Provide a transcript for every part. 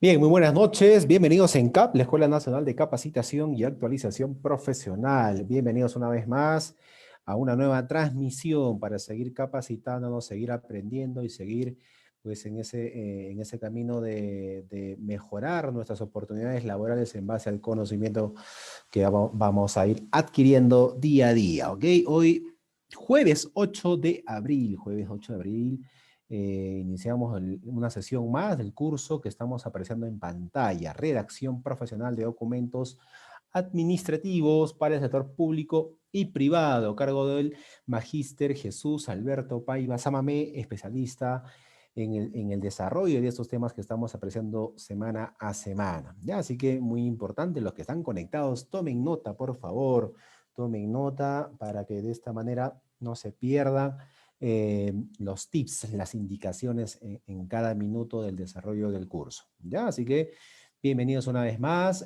Bien, muy buenas noches. Bienvenidos en CAP, la Escuela Nacional de Capacitación y Actualización Profesional. Bienvenidos una vez más a una nueva transmisión para seguir capacitándonos, seguir aprendiendo y seguir pues, en ese camino de mejorar nuestras oportunidades laborales en base al conocimiento que vamos a ir adquiriendo día a día. ¿Ok? Hoy, jueves 8 de abril, iniciamos una sesión más del curso que estamos apreciando en pantalla, Redacción Profesional de Documentos Administrativos para el Sector Público y Privado, a cargo del Magíster Jesús Alberto Paiva Samamé, especialista en el desarrollo de estos temas que estamos apreciando semana a semana. ¿Ya? Así que muy importante, los que están conectados, tomen nota, por favor, tomen nota para que de esta manera no se pierdan los tips, las indicaciones en cada minuto del desarrollo del curso. ¿Ya? Así que bienvenidos una vez más.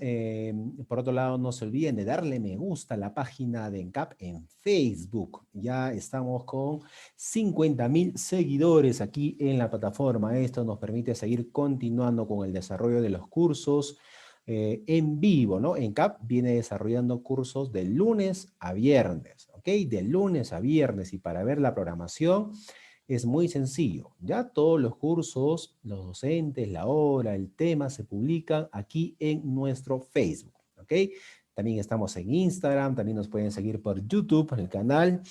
Por otro lado, no se olviden de darle me gusta a la página de ENCAP en Facebook. Ya estamos con 50.000 seguidores aquí en la plataforma. Esto nos permite seguir continuando con el desarrollo de los cursos en vivo, ¿no? ENCAP viene desarrollando cursos de lunes a viernes, ¿ok? De lunes a viernes, y para ver la programación es muy sencillo. Ya todos los cursos, los docentes, la hora, el tema se publican aquí en nuestro Facebook, ¿ok? También estamos en Instagram, también nos pueden seguir por YouTube, en el canal,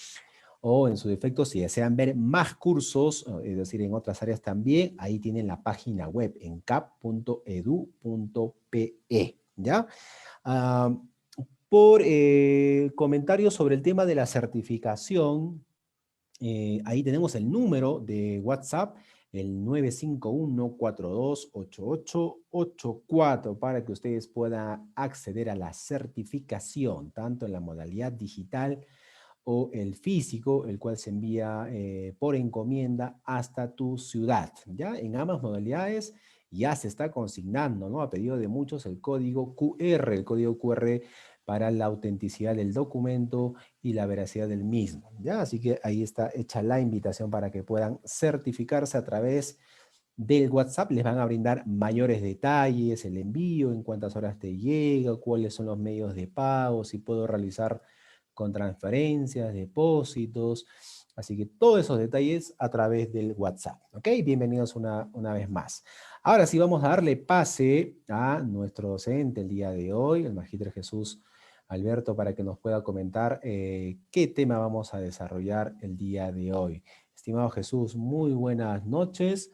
o en su defecto, si desean ver más cursos, es decir, en otras áreas también, ahí tienen la página web en cap.edu.pe, ¿ya? Ah, por comentarios sobre el tema de la certificación, ahí tenemos el número de WhatsApp, el 951-428884, para que ustedes puedan acceder a la certificación, tanto en la modalidad digital o el físico, el cual se envía por encomienda hasta tu ciudad. Ya en ambas modalidades ya se está consignando, ¿no? A pedido de muchos, el código QR para la autenticidad del documento y la veracidad del mismo. Ya, así que ahí está hecha la invitación para que puedan certificarse a través del WhatsApp. Les van a brindar mayores detalles, el envío, en cuántas horas te llega, cuáles son los medios de pago, si puedo realizar con transferencias, depósitos, Así que todos esos detalles a través del WhatsApp, ¿ok? Bienvenidos una vez más. Ahora sí vamos a darle pase a nuestro docente el día de hoy, el Magíster Jesús Alberto, para que nos pueda comentar qué tema vamos a desarrollar el día de hoy. Estimado Jesús, muy buenas noches.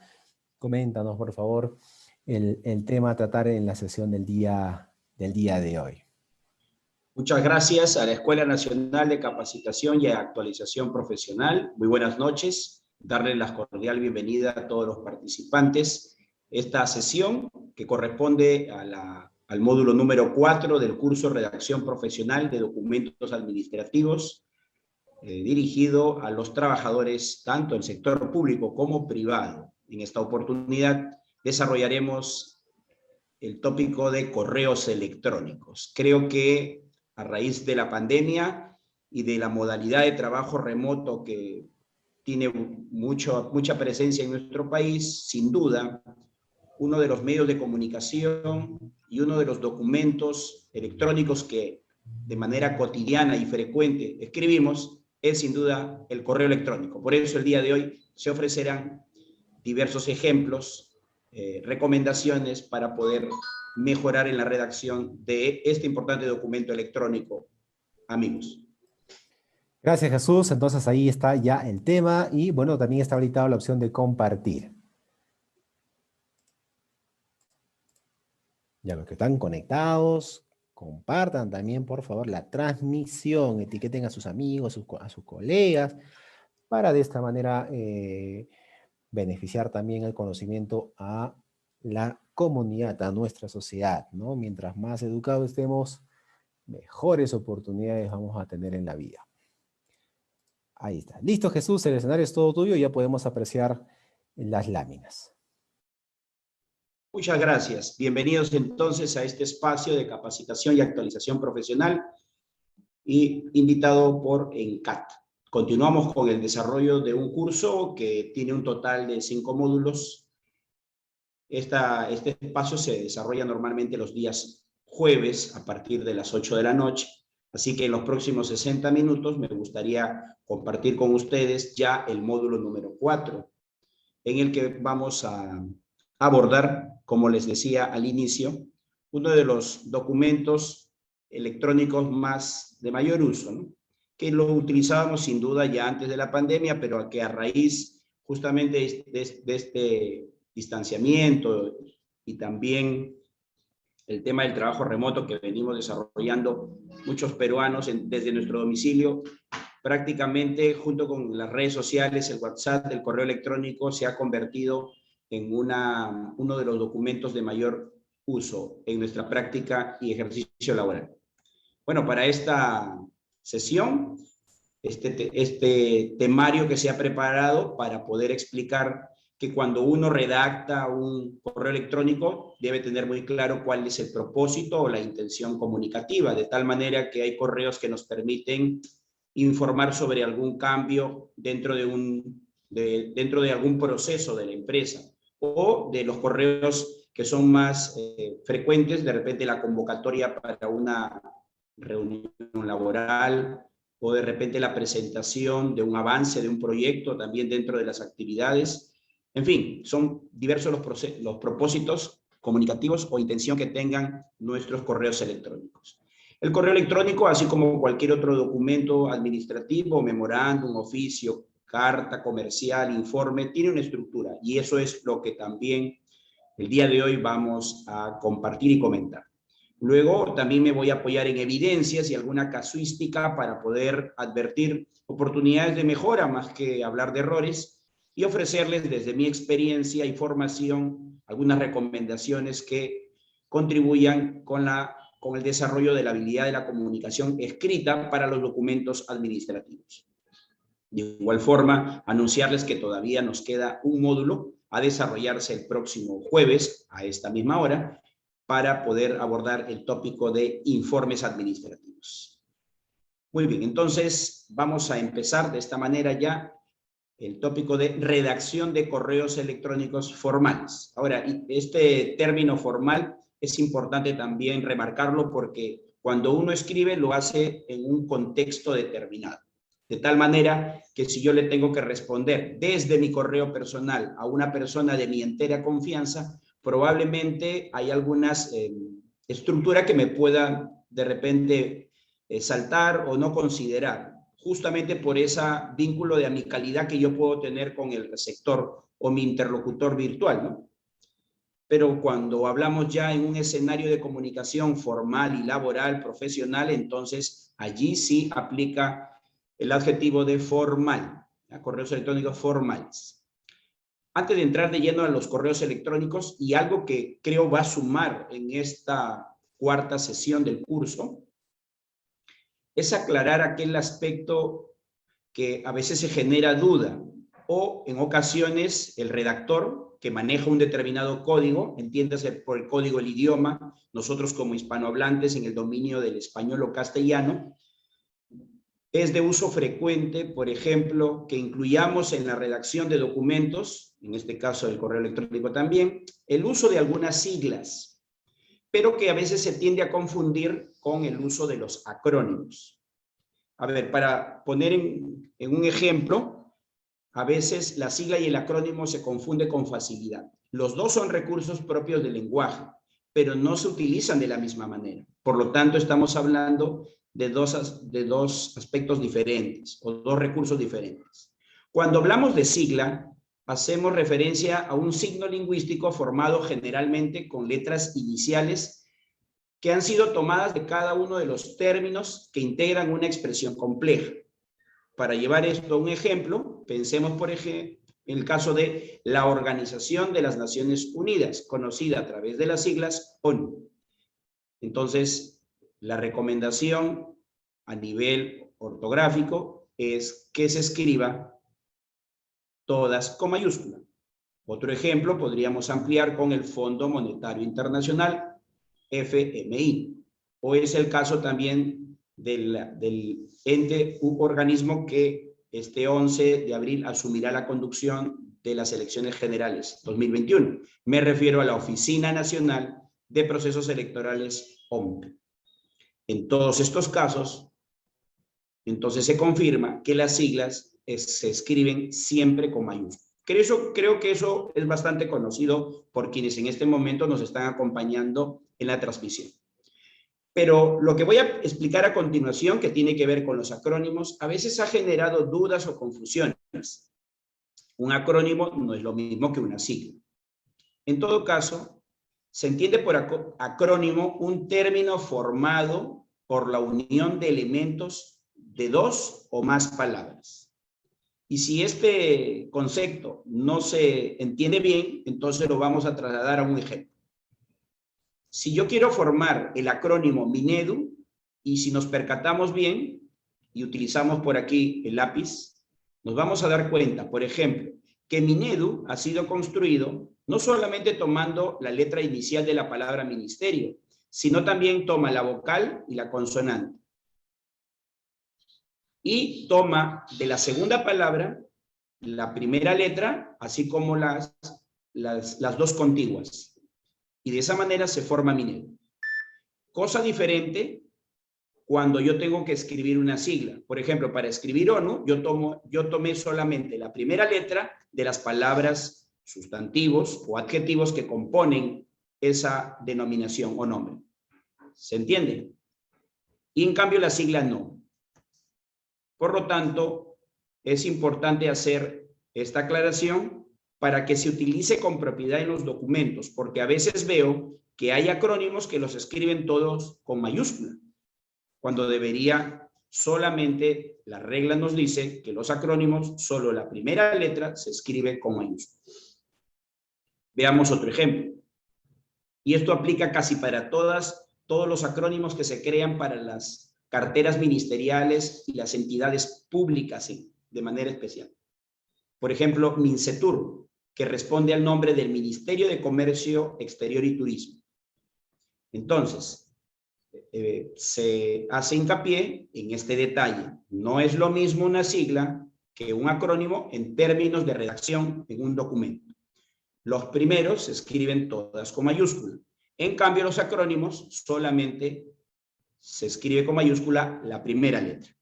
Coméntanos, por favor, el tema a tratar en la sesión del día de hoy. Muchas gracias a la Escuela Nacional de Capacitación y Actualización Profesional. Muy buenas noches. Darle la cordial bienvenida a todos los participantes. Esta sesión, que corresponde al módulo número 4 del curso Redacción Profesional de Documentos Administrativos, dirigido a los trabajadores tanto del sector público como privado. En esta oportunidad desarrollaremos el tópico de correos electrónicos. Creo que a raíz de la pandemia y de la modalidad de trabajo remoto que tiene mucha presencia en nuestro país, sin duda, uno de los medios de comunicación y uno de los documentos electrónicos que de manera cotidiana y frecuente escribimos es sin duda el correo electrónico. Por eso el día de hoy se ofrecerán diversos ejemplos, recomendaciones para poder mejorar en la redacción de este importante documento electrónico, amigos. Gracias, Jesús. Entonces ahí está ya el tema y bueno, también está habilitada la opción de compartir. Ya los que están conectados, compartan también, por favor, la transmisión, etiqueten a sus amigos, a sus colegas, para de esta manera beneficiar también el conocimiento a la comunidad, a nuestra sociedad, ¿no? Mientras más educados estemos, mejores oportunidades vamos a tener en la vida. Ahí está. Listo, Jesús, el escenario es todo tuyo y ya podemos apreciar las láminas. Muchas gracias. Bienvenidos entonces a este espacio de capacitación y actualización profesional y invitado por ENCAT. Continuamos con el desarrollo de un curso que tiene un total de 5 módulos. Este espacio se desarrolla normalmente los días jueves a partir de las 8 de la noche. Así que en los próximos 60 minutos me gustaría compartir con ustedes ya el módulo número 4, en el que vamos a abordar, como les decía al inicio, uno de los documentos electrónicos de mayor uso, ¿no? Que lo utilizábamos sin duda ya antes de la pandemia, pero que a raíz justamente de este distanciamiento y también el tema del trabajo remoto que venimos desarrollando muchos peruanos desde nuestro domicilio, prácticamente junto con las redes sociales, el WhatsApp, el correo electrónico se ha convertido en uno de los documentos de mayor uso en nuestra práctica y ejercicio laboral. Bueno, para esta sesión, este temario que se ha preparado para poder explicar que cuando uno redacta un correo electrónico debe tener muy claro cuál es el propósito o la intención comunicativa, de tal manera que hay correos que nos permiten informar sobre algún cambio dentro de algún proceso de la empresa, o de los correos que son más frecuentes, de repente la convocatoria para una reunión laboral, o de repente la presentación de un avance de un proyecto también dentro de las actividades. En fin, son diversos los propósitos comunicativos o intención que tengan nuestros correos electrónicos. El correo electrónico, así como cualquier otro documento administrativo, memorándum, oficio, carta comercial, informe, tiene una estructura, y eso es lo que también el día de hoy vamos a compartir y comentar. Luego también me voy a apoyar en evidencias y alguna casuística para poder advertir oportunidades de mejora más que hablar de errores, y ofrecerles desde mi experiencia y formación algunas recomendaciones que contribuyan con el desarrollo de la habilidad de la comunicación escrita para los documentos administrativos. De igual forma, anunciarles que todavía nos queda un módulo a desarrollarse el próximo jueves a esta misma hora para poder abordar el tópico de informes administrativos. Muy bien, entonces vamos a empezar de esta manera ya el tópico de redacción de correos electrónicos formales. Ahora, este término formal es importante también remarcarlo porque cuando uno escribe lo hace en un contexto determinado. De tal manera que si yo le tengo que responder desde mi correo personal a una persona de mi entera confianza, probablemente hay algunas estructuras que me puedan de repente saltar o no considerar, justamente por ese vínculo de amicalidad que yo puedo tener con el receptor o mi interlocutor virtual, ¿no? Pero cuando hablamos ya en un escenario de comunicación formal y laboral, profesional, entonces allí sí aplica el adjetivo de formal, a correos electrónicos formales. Antes de entrar de lleno a los correos electrónicos, y algo que creo va a sumar en esta cuarta sesión del curso, es aclarar aquel aspecto que a veces se genera duda, o en ocasiones el redactor que maneja un determinado código, entiéndase por el código el idioma, nosotros como hispanohablantes en el dominio del español o castellano, es de uso frecuente, por ejemplo, que incluyamos en la redacción de documentos, en este caso del correo electrónico también, el uso de algunas siglas, pero que a veces se tiende a confundir con el uso de los acrónimos. A ver, para poner en un ejemplo, a veces la sigla y el acrónimo se confunden con facilidad. Los dos son recursos propios del lenguaje, pero no se utilizan de la misma manera. Por lo tanto, estamos hablando de dos aspectos diferentes o dos recursos diferentes. Cuando hablamos de sigla, hacemos referencia a un signo lingüístico formado generalmente con letras iniciales que han sido tomadas de cada uno de los términos que integran una expresión compleja. Para llevar esto a un ejemplo, pensemos por ejemplo en el caso de la Organización de las Naciones Unidas, conocida a través de las siglas ONU. Entonces, la recomendación a nivel ortográfico es que se escriba todas con mayúscula. Otro ejemplo podríamos ampliar con el Fondo Monetario Internacional, FMI, o es el caso también del ente u organismo que este 11 de abril asumirá la conducción de las elecciones generales 2021. Me refiero a la Oficina Nacional de Procesos Electorales, OMP. En todos estos casos, entonces se confirma que las siglas se escriben siempre con mayúsculas. Creo que eso es bastante conocido por quienes en este momento nos están acompañando en la transmisión. Pero lo que voy a explicar a continuación, que tiene que ver con los acrónimos, a veces ha generado dudas o confusiones. Un acrónimo no es lo mismo que una sigla. En todo caso, se entiende por acrónimo un término formado por la unión de elementos de dos o más palabras. Y si este concepto no se entiende bien, entonces lo vamos a trasladar a un ejemplo. Si yo quiero formar el acrónimo Minedu, y si nos percatamos bien y utilizamos por aquí el lápiz, nos vamos a dar cuenta, por ejemplo, que Minedu ha sido construido no solamente tomando la letra inicial de la palabra ministerio, sino también toma la vocal y la consonante. Y toma de la segunda palabra la primera letra, así como las dos contiguas. Y de esa manera se forma Minedu. Cosa diferente cuando yo tengo que escribir una sigla. Por ejemplo, para escribir ONU, yo tomé solamente la primera letra de las palabras sustantivos o adjetivos que componen esa denominación o nombre. ¿Se entiende? Y en cambio la sigla no. Por lo tanto, es importante hacer esta aclaración para que se utilice con propiedad en los documentos, porque a veces veo que hay acrónimos que los escriben todos con mayúscula, cuando debería solamente, la regla nos dice que los acrónimos, solo la primera letra se escribe con mayúscula. Veamos otro ejemplo. Y esto aplica casi para todos los acrónimos que se crean para las carteras ministeriales y las entidades públicas de manera especial. Por ejemplo, MINCETUR, que responde al nombre del Ministerio de Comercio Exterior y Turismo. Entonces, se hace hincapié en este detalle. No es lo mismo una sigla que un acrónimo en términos de redacción en un documento. Los primeros se escriben todas con mayúscula. En cambio, los acrónimos solamente se escribe con mayúscula la primera letra.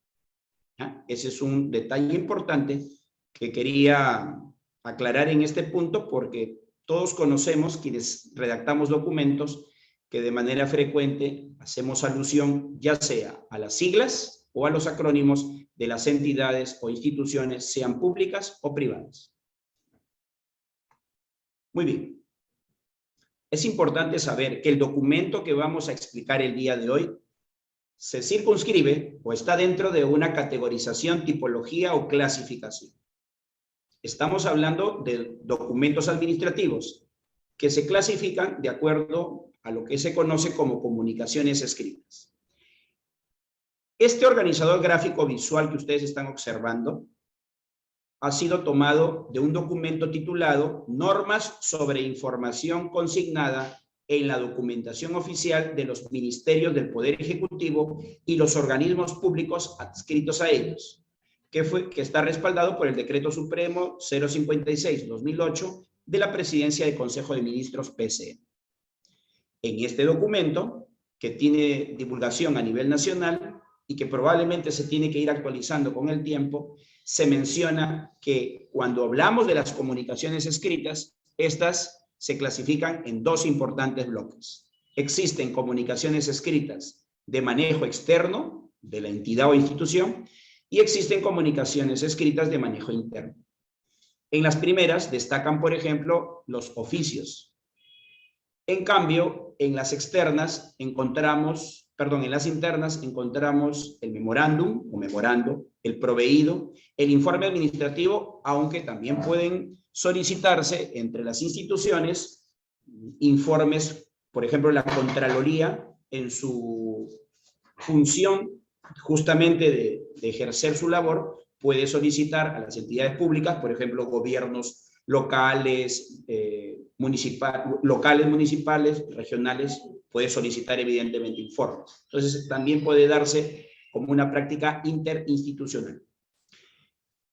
¿Ya? Ese es un detalle importante que quería aclarar en este punto, porque todos conocemos, quienes redactamos documentos, que de manera frecuente hacemos alusión ya sea a las siglas o a los acrónimos de las entidades o instituciones, sean públicas o privadas. Muy bien. Es importante saber que el documento que vamos a explicar el día de hoy se circunscribe o está dentro de una categorización, tipología o clasificación. Estamos hablando de documentos administrativos que se clasifican de acuerdo a lo que se conoce como comunicaciones escritas. Este organizador gráfico visual que ustedes están observando ha sido tomado de un documento titulado Normas sobre información consignada en la documentación oficial de los ministerios del Poder Ejecutivo y los organismos públicos adscritos a ellos, que está respaldado por el Decreto Supremo 056-2008 de la Presidencia del Consejo de Ministros PCM. En este documento, que tiene divulgación a nivel nacional y que probablemente se tiene que ir actualizando con el tiempo, se menciona que cuando hablamos de las comunicaciones escritas, estas se clasifican en dos importantes bloques. Existen comunicaciones escritas de manejo externo de la entidad o institución y existen comunicaciones escritas de manejo interno. En las primeras destacan, por ejemplo, los oficios. En cambio, en las internas encontramos el memorándum o memorando, el proveído, el informe administrativo, aunque también pueden solicitarse entre las instituciones informes, por ejemplo, la Contraloría en su función justamente de ejercer su labor, puede solicitar a las entidades públicas, por ejemplo, gobiernos locales, municipales, regionales, puede solicitar evidentemente informes. Entonces, también puede darse como una práctica interinstitucional.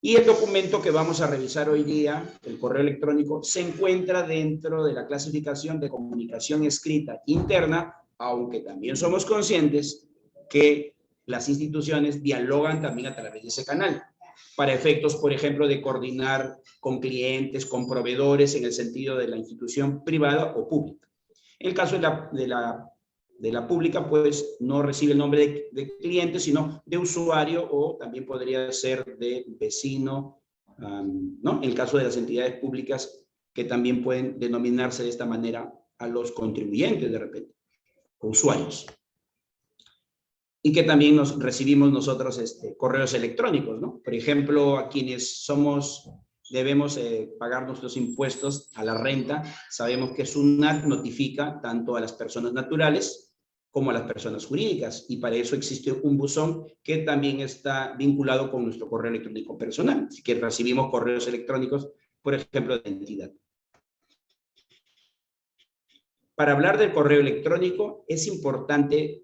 Y el documento que vamos a revisar hoy día, el correo electrónico, se encuentra dentro de la clasificación de comunicación escrita interna, aunque también somos conscientes que las instituciones dialogan también a través de ese canal, para efectos, por ejemplo, de coordinar con clientes, con proveedores, en el sentido de la institución privada o pública. En el caso de la pública, pues no recibe el nombre de cliente, sino de usuario, o también podría ser de vecino, ¿no? En el caso de las entidades públicas, que también pueden denominarse de esta manera a los contribuyentes de repente, o usuarios. Y que también recibimos nosotros correos electrónicos, ¿no? Por ejemplo, a quienes debemos pagar nuestros impuestos a la renta, sabemos que SUNAT notifica tanto a las personas naturales como a las personas jurídicas, y para eso existe un buzón que también está vinculado con nuestro correo electrónico personal, así que recibimos correos electrónicos, por ejemplo, de entidad. Para hablar del correo electrónico es importante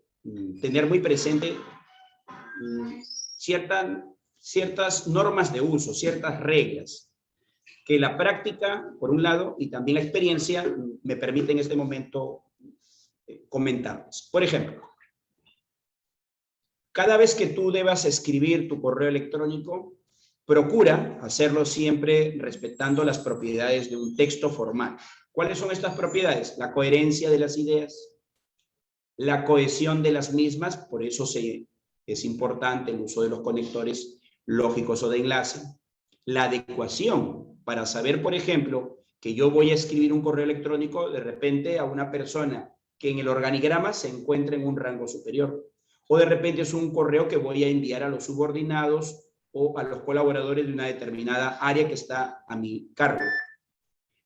tener muy presente ciertas normas de uso, ciertas reglas, que la práctica, por un lado, y también la experiencia, me permite en este momento comentarlas. Por ejemplo, cada vez que tú debas escribir tu correo electrónico, procura hacerlo siempre respetando las propiedades de un texto formal. ¿Cuáles son estas propiedades? La coherencia de las ideas, la cohesión de las mismas, por eso es importante el uso de los conectores lógicos o de enlace, la adecuación, para saber, por ejemplo, que yo voy a escribir un correo electrónico de repente a una persona que en el organigrama se encuentra en un rango superior, o de repente es un correo que voy a enviar a los subordinados o a los colaboradores de una determinada área que está a mi cargo.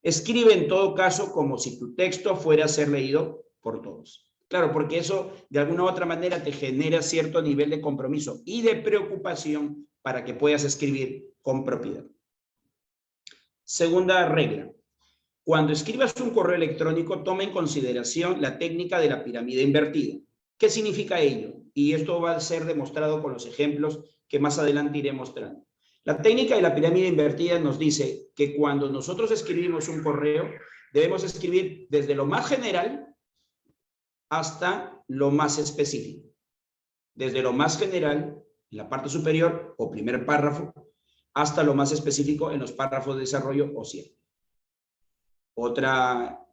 Escribe en todo caso como si tu texto fuera a ser leído por todos. Claro, porque eso de alguna u otra manera te genera cierto nivel de compromiso y de preocupación para que puedas escribir con propiedad. Segunda regla. Cuando escribas un correo electrónico, toma en consideración la técnica de la pirámide invertida. ¿Qué significa ello? Y esto va a ser demostrado con los ejemplos que más adelante iré mostrando. La técnica de la pirámide invertida nos dice que cuando nosotros escribimos un correo, debemos escribir desde lo más general hasta lo más específico. Desde lo más general, en la parte superior o primer párrafo, hasta lo más específico en los párrafos de desarrollo o cierre. Otra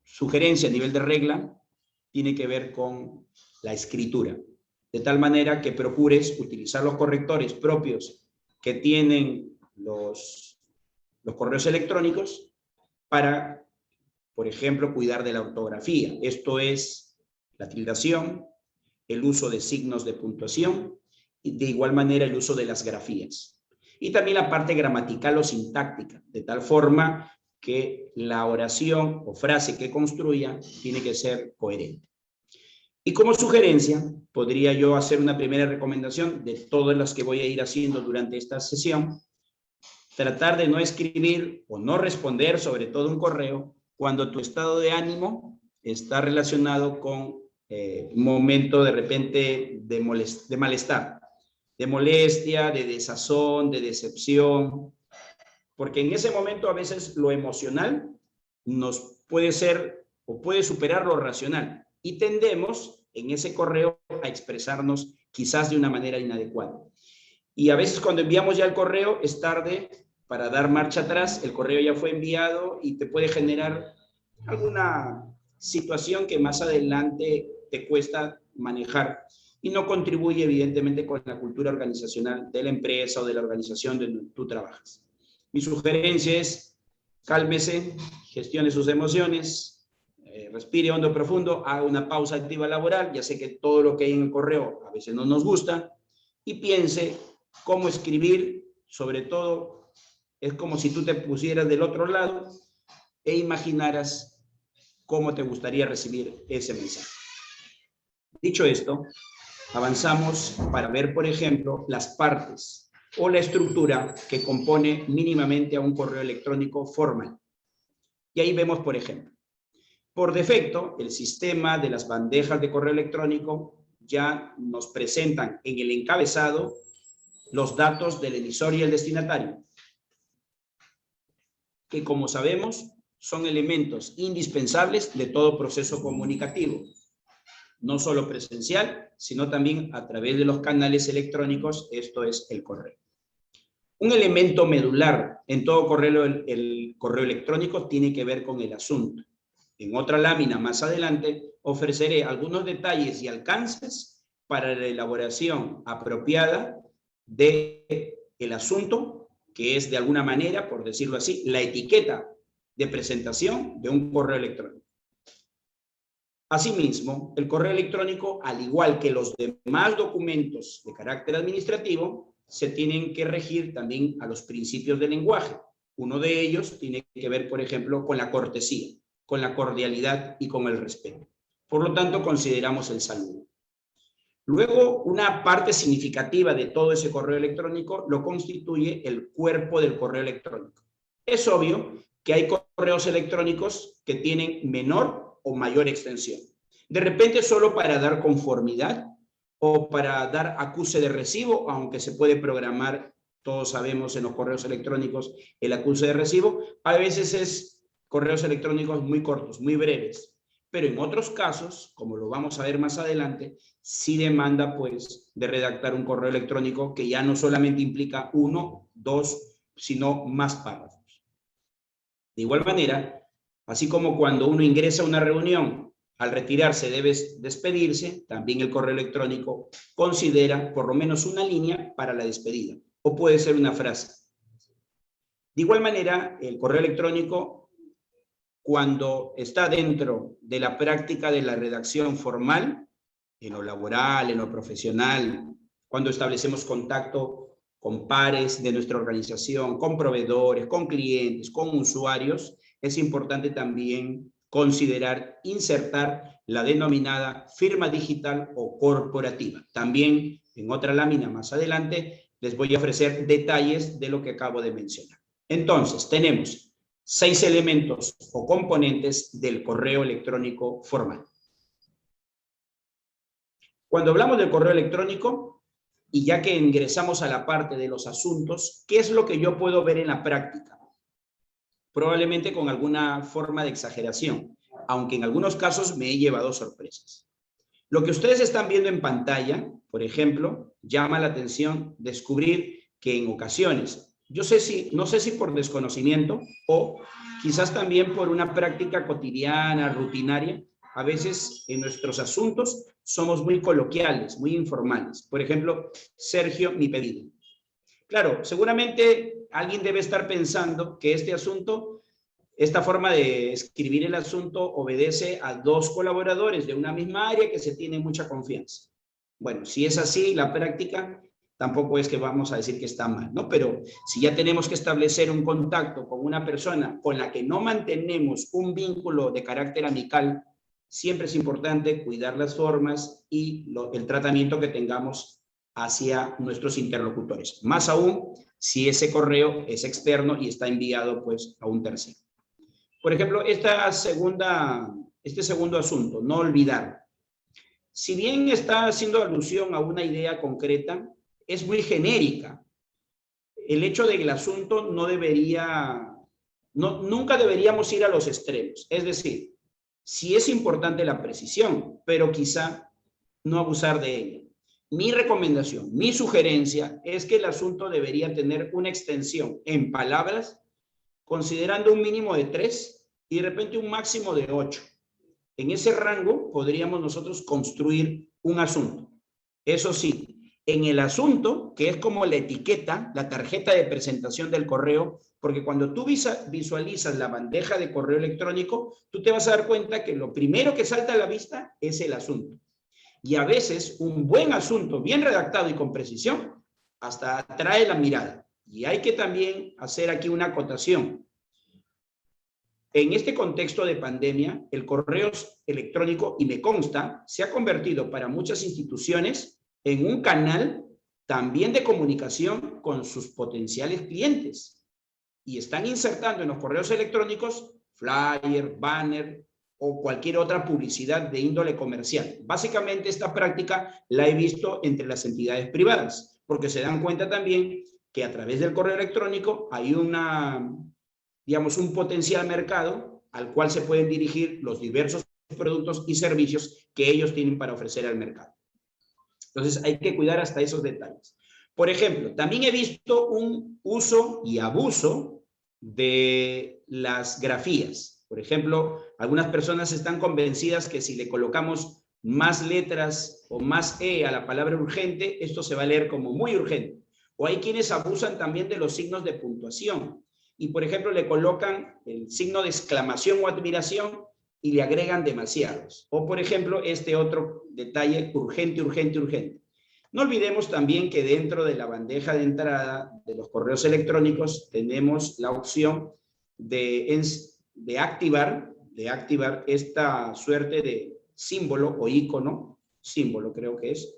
sugerencia a nivel de regla tiene que ver con la escritura, de tal manera que procures utilizar los correctores propios que tienen los correos electrónicos para, por ejemplo, cuidar de la ortografía. Esto es la tildación, el uso de signos de puntuación y de igual manera el uso de las grafías. Y también la parte gramatical o sintáctica, de tal forma que la oración o frase que construya tiene que ser coherente. Y como sugerencia, podría yo hacer una primera recomendación de todas las que voy a ir haciendo durante esta sesión, tratar de no escribir o no responder, sobre todo un correo, cuando tu estado de ánimo está relacionado con un momento de repente de malestar, de molestia, de desazón, de decepción, porque en ese momento a veces lo emocional nos puede ser o puede superar lo racional y tendemos en ese correo a expresarnos quizás de una manera inadecuada. Y a veces cuando enviamos ya el correo es tarde para dar marcha atrás, el correo ya fue enviado y te puede generar alguna situación que más adelante te cuesta manejar y no contribuye evidentemente con la cultura organizacional de la empresa o de la organización donde tú trabajas. Mi sugerencia es cálmese, gestione sus emociones, respire hondo profundo, haga una pausa activa laboral, ya sé que todo lo que hay en el correo a veces no nos gusta, y piense cómo escribir, sobre todo es como si tú te pusieras del otro lado e imaginaras cómo te gustaría recibir ese mensaje. Dicho esto, avanzamos para ver, por ejemplo, las partes o la estructura que compone mínimamente a un correo electrónico formal. Y ahí vemos, por ejemplo, por defecto, el sistema de las bandejas de correo electrónico ya nos presentan en el encabezado los datos del emisor y el destinatario, que como sabemos son elementos indispensables de todo proceso comunicativo, no solo presencial, sino también a través de los canales electrónicos, esto es el correo. Un elemento medular en todo correo, el correo electrónico tiene que ver con el asunto. En otra lámina más adelante ofreceré algunos detalles y alcances para la elaboración apropiada del asunto, que es de alguna manera, por decirlo así, la etiqueta de presentación de un correo electrónico. Asimismo, el correo electrónico, al igual que los demás documentos de carácter administrativo, se tienen que regir también a los principios del lenguaje. Uno de ellos tiene que ver, por ejemplo, con la cortesía, con la cordialidad y con el respeto. Por lo tanto, consideramos el saludo. Luego, una parte significativa de todo ese correo electrónico lo constituye el cuerpo del correo electrónico. Es obvio que hay correos electrónicos que tienen menor o mayor extensión. De repente, solo para dar conformidad o para dar acuse de recibo, aunque se puede programar, todos sabemos en los correos electrónicos, el acuse de recibo, a veces es correos electrónicos muy cortos, muy breves. Pero en otros casos, como lo vamos a ver más adelante, sí demanda pues de redactar un correo electrónico que ya no solamente implica 1, 2, sino más párrafos. De igual manera, así como cuando uno ingresa a una reunión, al retirarse debe despedirse, también el correo electrónico considera por lo menos una línea para la despedida, o puede ser una frase. De igual manera, el correo electrónico, cuando está dentro de la práctica de la redacción formal, en lo laboral, en lo profesional, cuando establecemos contacto con pares de nuestra organización, con proveedores, con clientes, con usuarios, es importante también considerar insertar la denominada firma digital o corporativa. También en otra lámina más adelante les voy a ofrecer detalles de lo que acabo de mencionar. Entonces, tenemos 6 elementos o componentes del correo electrónico formal. Cuando hablamos del correo electrónico, y ya que ingresamos a la parte de los asuntos, ¿qué es lo que yo puedo ver en la práctica? Probablemente con alguna forma de exageración, aunque en algunos casos me he llevado sorpresas. Lo que ustedes están viendo en pantalla, por ejemplo, llama la atención descubrir que en ocasiones, no sé si por desconocimiento o quizás también por una práctica cotidiana, rutinaria, a veces en nuestros asuntos somos muy coloquiales, muy informales. Por ejemplo, Sergio, mi pedido. Claro, seguramente alguien debe estar pensando que este asunto, esta forma de escribir el asunto obedece a dos colaboradores de una misma área que se tienen mucha confianza. Bueno, si es así, la práctica tampoco es que vamos a decir que está mal, ¿no? Pero si ya tenemos que establecer un contacto con una persona con la que no mantenemos un vínculo de carácter amical, siempre es importante cuidar las formas y el tratamiento que tengamos hacia nuestros interlocutores. Más aún si ese correo es externo y está enviado pues a un tercero. Por ejemplo, este segundo asunto, no olvidar. Si bien está haciendo alusión a una idea concreta, es muy genérica. El hecho de que el asunto nunca deberíamos ir a los extremos. Es decir, sí es importante la precisión, pero quizá no abusar de ella. Mi recomendación, mi sugerencia es que el asunto debería tener una extensión en palabras, considerando un mínimo de 3 y de repente un máximo de 8. En ese rango podríamos nosotros construir un asunto. Eso sí, en el asunto, que es como la etiqueta, la tarjeta de presentación del correo, porque cuando tú visualizas la bandeja de correo electrónico, tú te vas a dar cuenta que lo primero que salta a la vista es el asunto. Y a veces un buen asunto, bien redactado y con precisión, hasta atrae la mirada. Y hay que también hacer aquí una acotación. En este contexto de pandemia, el correo electrónico, y me consta, se ha convertido para muchas instituciones en un canal también de comunicación con sus potenciales clientes. Y están insertando en los correos electrónicos flyer, banner o cualquier otra publicidad de índole comercial. Básicamente esta práctica la he visto entre las entidades privadas, porque se dan cuenta también que a través del correo electrónico hay un potencial mercado al cual se pueden dirigir los diversos productos y servicios que ellos tienen para ofrecer al mercado. Entonces hay que cuidar hasta esos detalles. Por ejemplo, también he visto un uso y abuso de las grafías. Por ejemplo, algunas personas están convencidas que si le colocamos más letras o más E a la palabra urgente, esto se va a leer como muy urgente. O hay quienes abusan también de los signos de puntuación. Y, por ejemplo, le colocan el signo de exclamación o admiración y le agregan demasiados. O, por ejemplo, este otro detalle, urgente, urgente, urgente. No olvidemos también que dentro de la bandeja de entrada de los correos electrónicos tenemos la opción de activar esta suerte de símbolo o icono, símbolo creo que es,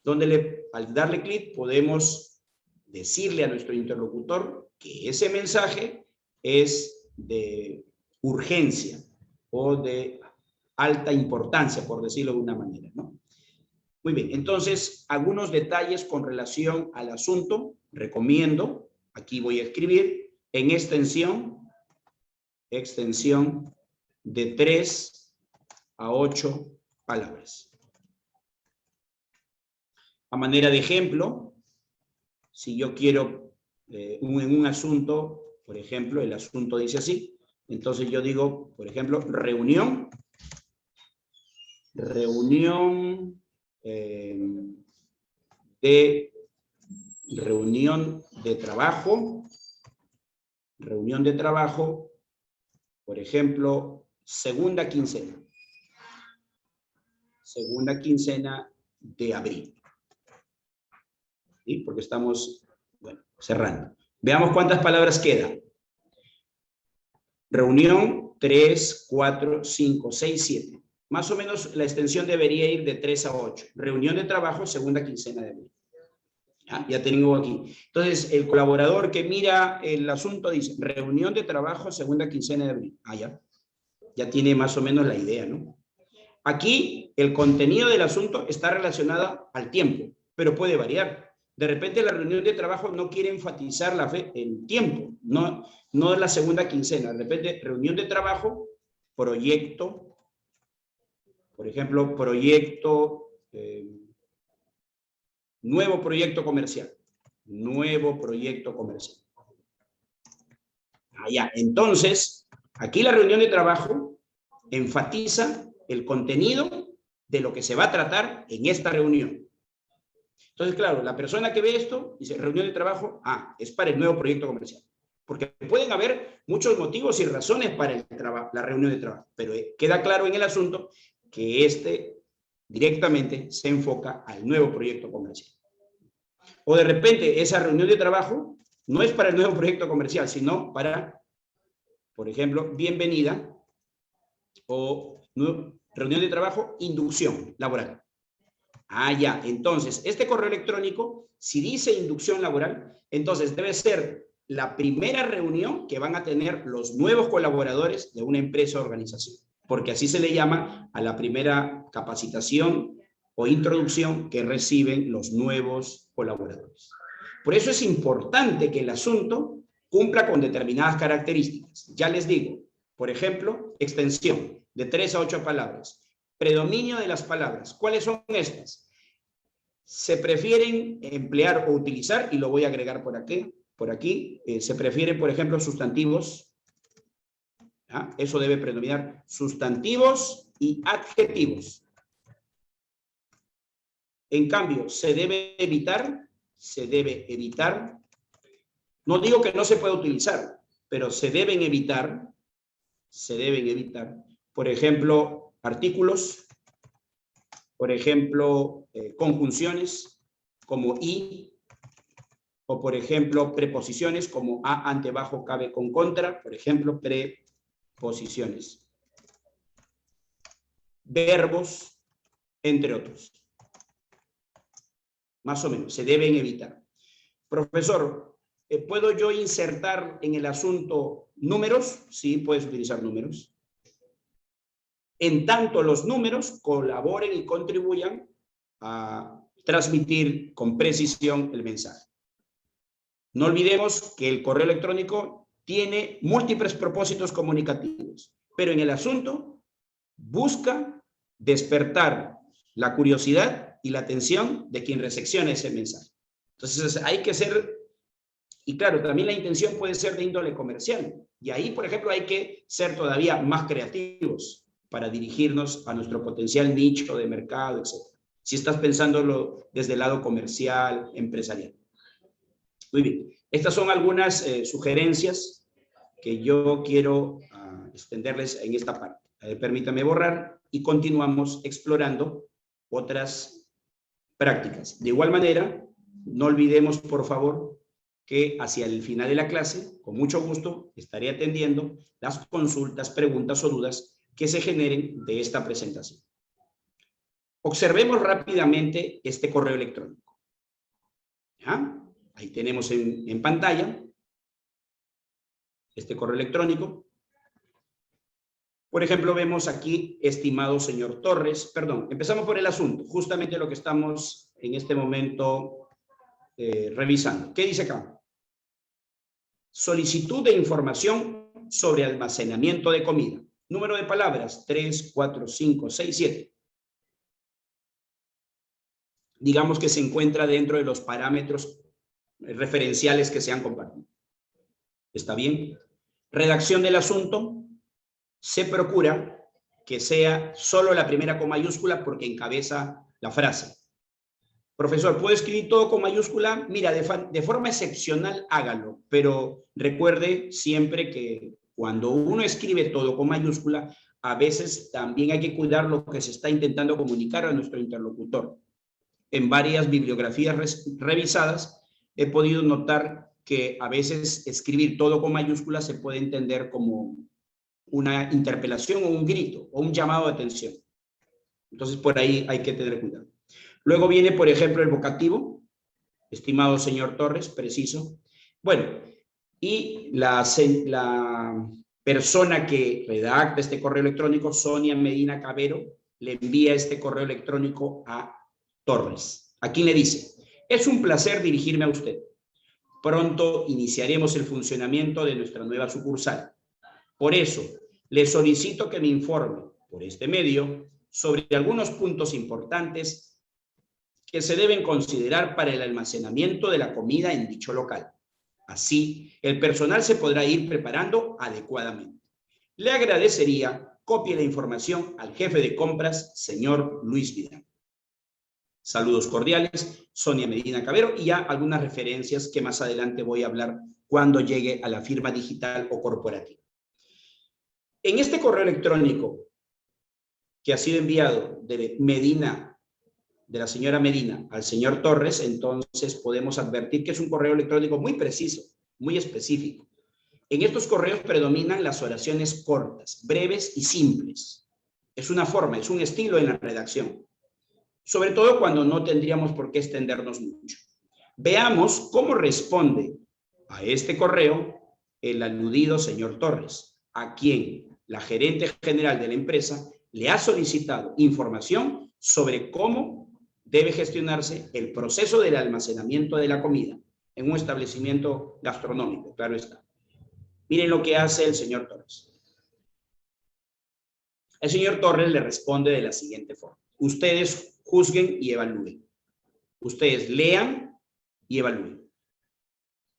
donde al darle clic podemos decirle a nuestro interlocutor que ese mensaje es de urgencia o de alta importancia, por decirlo de una manera, ¿no? Muy bien, entonces, algunos detalles con relación al asunto, recomiendo, aquí voy a escribir, en extensión de 3 a 8 palabras. A manera de ejemplo, si yo quiero en un asunto, por ejemplo, el asunto dice así, entonces yo digo, por ejemplo, reunión de trabajo, por ejemplo, segunda quincena de abril. ¿Sí? Porque estamos, bueno, cerrando. Veamos cuántas palabras quedan. Reunión 3, 4, 5, 6, 7. Más o menos la extensión debería ir de 3 a 8. Reunión de trabajo, segunda quincena de abril. Ya tengo aquí. Entonces, el colaborador que mira el asunto dice, reunión de trabajo, segunda quincena de abril. Ya tiene más o menos la idea, ¿no? Aquí, el contenido del asunto está relacionado al tiempo, pero puede variar. De repente, la reunión de trabajo no quiere enfatizar el tiempo, no es la segunda quincena. De repente, reunión de trabajo, proyecto, por ejemplo, proyecto nuevo proyecto comercial. Nuevo proyecto comercial. Allá. Entonces, aquí la reunión de trabajo enfatiza el contenido de lo que se va a tratar en esta reunión. Entonces, claro, la persona que ve esto dice reunión de trabajo, es para el nuevo proyecto comercial. Porque pueden haber muchos motivos y razones para la reunión de trabajo, pero queda claro en el asunto que este directamente se enfoca al nuevo proyecto comercial. O de repente esa reunión de trabajo no es para el nuevo proyecto comercial, sino para, por ejemplo, bienvenida o reunión de trabajo, inducción laboral. Ya. Entonces, este correo electrónico, si dice inducción laboral, entonces debe ser la primera reunión que van a tener los nuevos colaboradores de una empresa o organización, porque así se le llama a la primera capacitación o introducción que reciben los nuevos colaboradores. Por eso es importante que el asunto cumpla con determinadas características. Ya les digo, por ejemplo, extensión de 3 a 8 palabras. Predominio de las palabras. ¿Cuáles son estas? Se prefieren emplear o utilizar, y lo voy a agregar por aquí, se prefieren, por ejemplo, sustantivos. Eso debe predominar. Sustantivos y adjetivos. En cambio, se debe evitar, no digo que no se pueda utilizar, pero se deben evitar, por ejemplo, artículos, por ejemplo, conjunciones como y, o por ejemplo, preposiciones como a, ante, bajo, cabe, con, contra, por ejemplo, preposiciones. Verbos, entre otros. Más o menos, se deben evitar. Profesor, ¿puedo yo insertar en el asunto números? Sí, puedes utilizar números. En tanto los números colaboren y contribuyan a transmitir con precisión el mensaje. No olvidemos que el correo electrónico tiene múltiples propósitos comunicativos, pero en el asunto busca despertar la curiosidad y la atención de quien recepciona ese mensaje. Entonces hay que ser, y claro, también la intención puede ser de índole comercial, y ahí, por ejemplo, hay que ser todavía más creativos para dirigirnos a nuestro potencial nicho de mercado, etc. Si estás pensándolo desde el lado comercial, empresarial. Muy bien. Estas son algunas sugerencias que yo quiero extenderles en esta parte. Permítame borrar y continuamos explorando otras prácticas. De igual manera, no olvidemos, por favor, que hacia el final de la clase, con mucho gusto, estaré atendiendo las consultas, preguntas o dudas que se generen de esta presentación. Observemos rápidamente este correo electrónico. ¿Ya? Ahí tenemos en pantalla este correo electrónico. Por ejemplo, vemos aquí, estimado señor Torres, perdón, empezamos por el asunto, justamente lo que estamos en este momento revisando. ¿Qué dice acá? Solicitud de información sobre almacenamiento de comida. Número de palabras, 3, 4, 5, 6, 7. Digamos que se encuentra dentro de los parámetros referenciales que se han compartido. ¿Está bien? Redacción del asunto. Se procura que sea solo la primera con mayúscula porque encabeza la frase. Profesor, ¿puedo escribir todo con mayúscula? Mira, de forma excepcional hágalo, pero recuerde siempre que cuando uno escribe todo con mayúscula, a veces también hay que cuidar lo que se está intentando comunicar a nuestro interlocutor. En varias bibliografías revisadas he podido notar que a veces escribir todo con mayúsculas se puede entender como una interpelación o un grito o un llamado de atención. Entonces, por ahí hay que tener cuidado. Luego viene, por ejemplo, el vocativo. Estimado señor Torres, preciso. Bueno, y la persona que redacta este correo electrónico, Sonia Medina Cabero, le envía este correo electrónico a Torres. Aquí le dice, es un placer dirigirme a usted. Pronto iniciaremos el funcionamiento de nuestra nueva sucursal. Por eso, le solicito que me informe por este medio sobre algunos puntos importantes que se deben considerar para el almacenamiento de la comida en dicho local. Así, el personal se podrá ir preparando adecuadamente. Le agradecería copie la información al jefe de compras, señor Luis Vidal. Saludos cordiales, Sonia Medina Cabero, y ya algunas referencias que más adelante voy a hablar cuando llegue a la firma digital o corporativa. En este correo electrónico que ha sido enviado de la señora Medina al señor Torres, entonces podemos advertir que es un correo electrónico muy preciso, muy específico. En estos correos predominan las oraciones cortas, breves y simples. Es una forma, es un estilo en la redacción. Sobre todo cuando no tendríamos por qué extendernos mucho. Veamos cómo responde a este correo el aludido señor Torres, a quien la gerente general de la empresa le ha solicitado información sobre cómo debe gestionarse el proceso del almacenamiento de la comida en un establecimiento gastronómico, claro está. Miren lo que hace el señor Torres. El señor Torres le responde de la siguiente forma. Ustedes juzguen y evalúen. Ustedes lean y evalúen.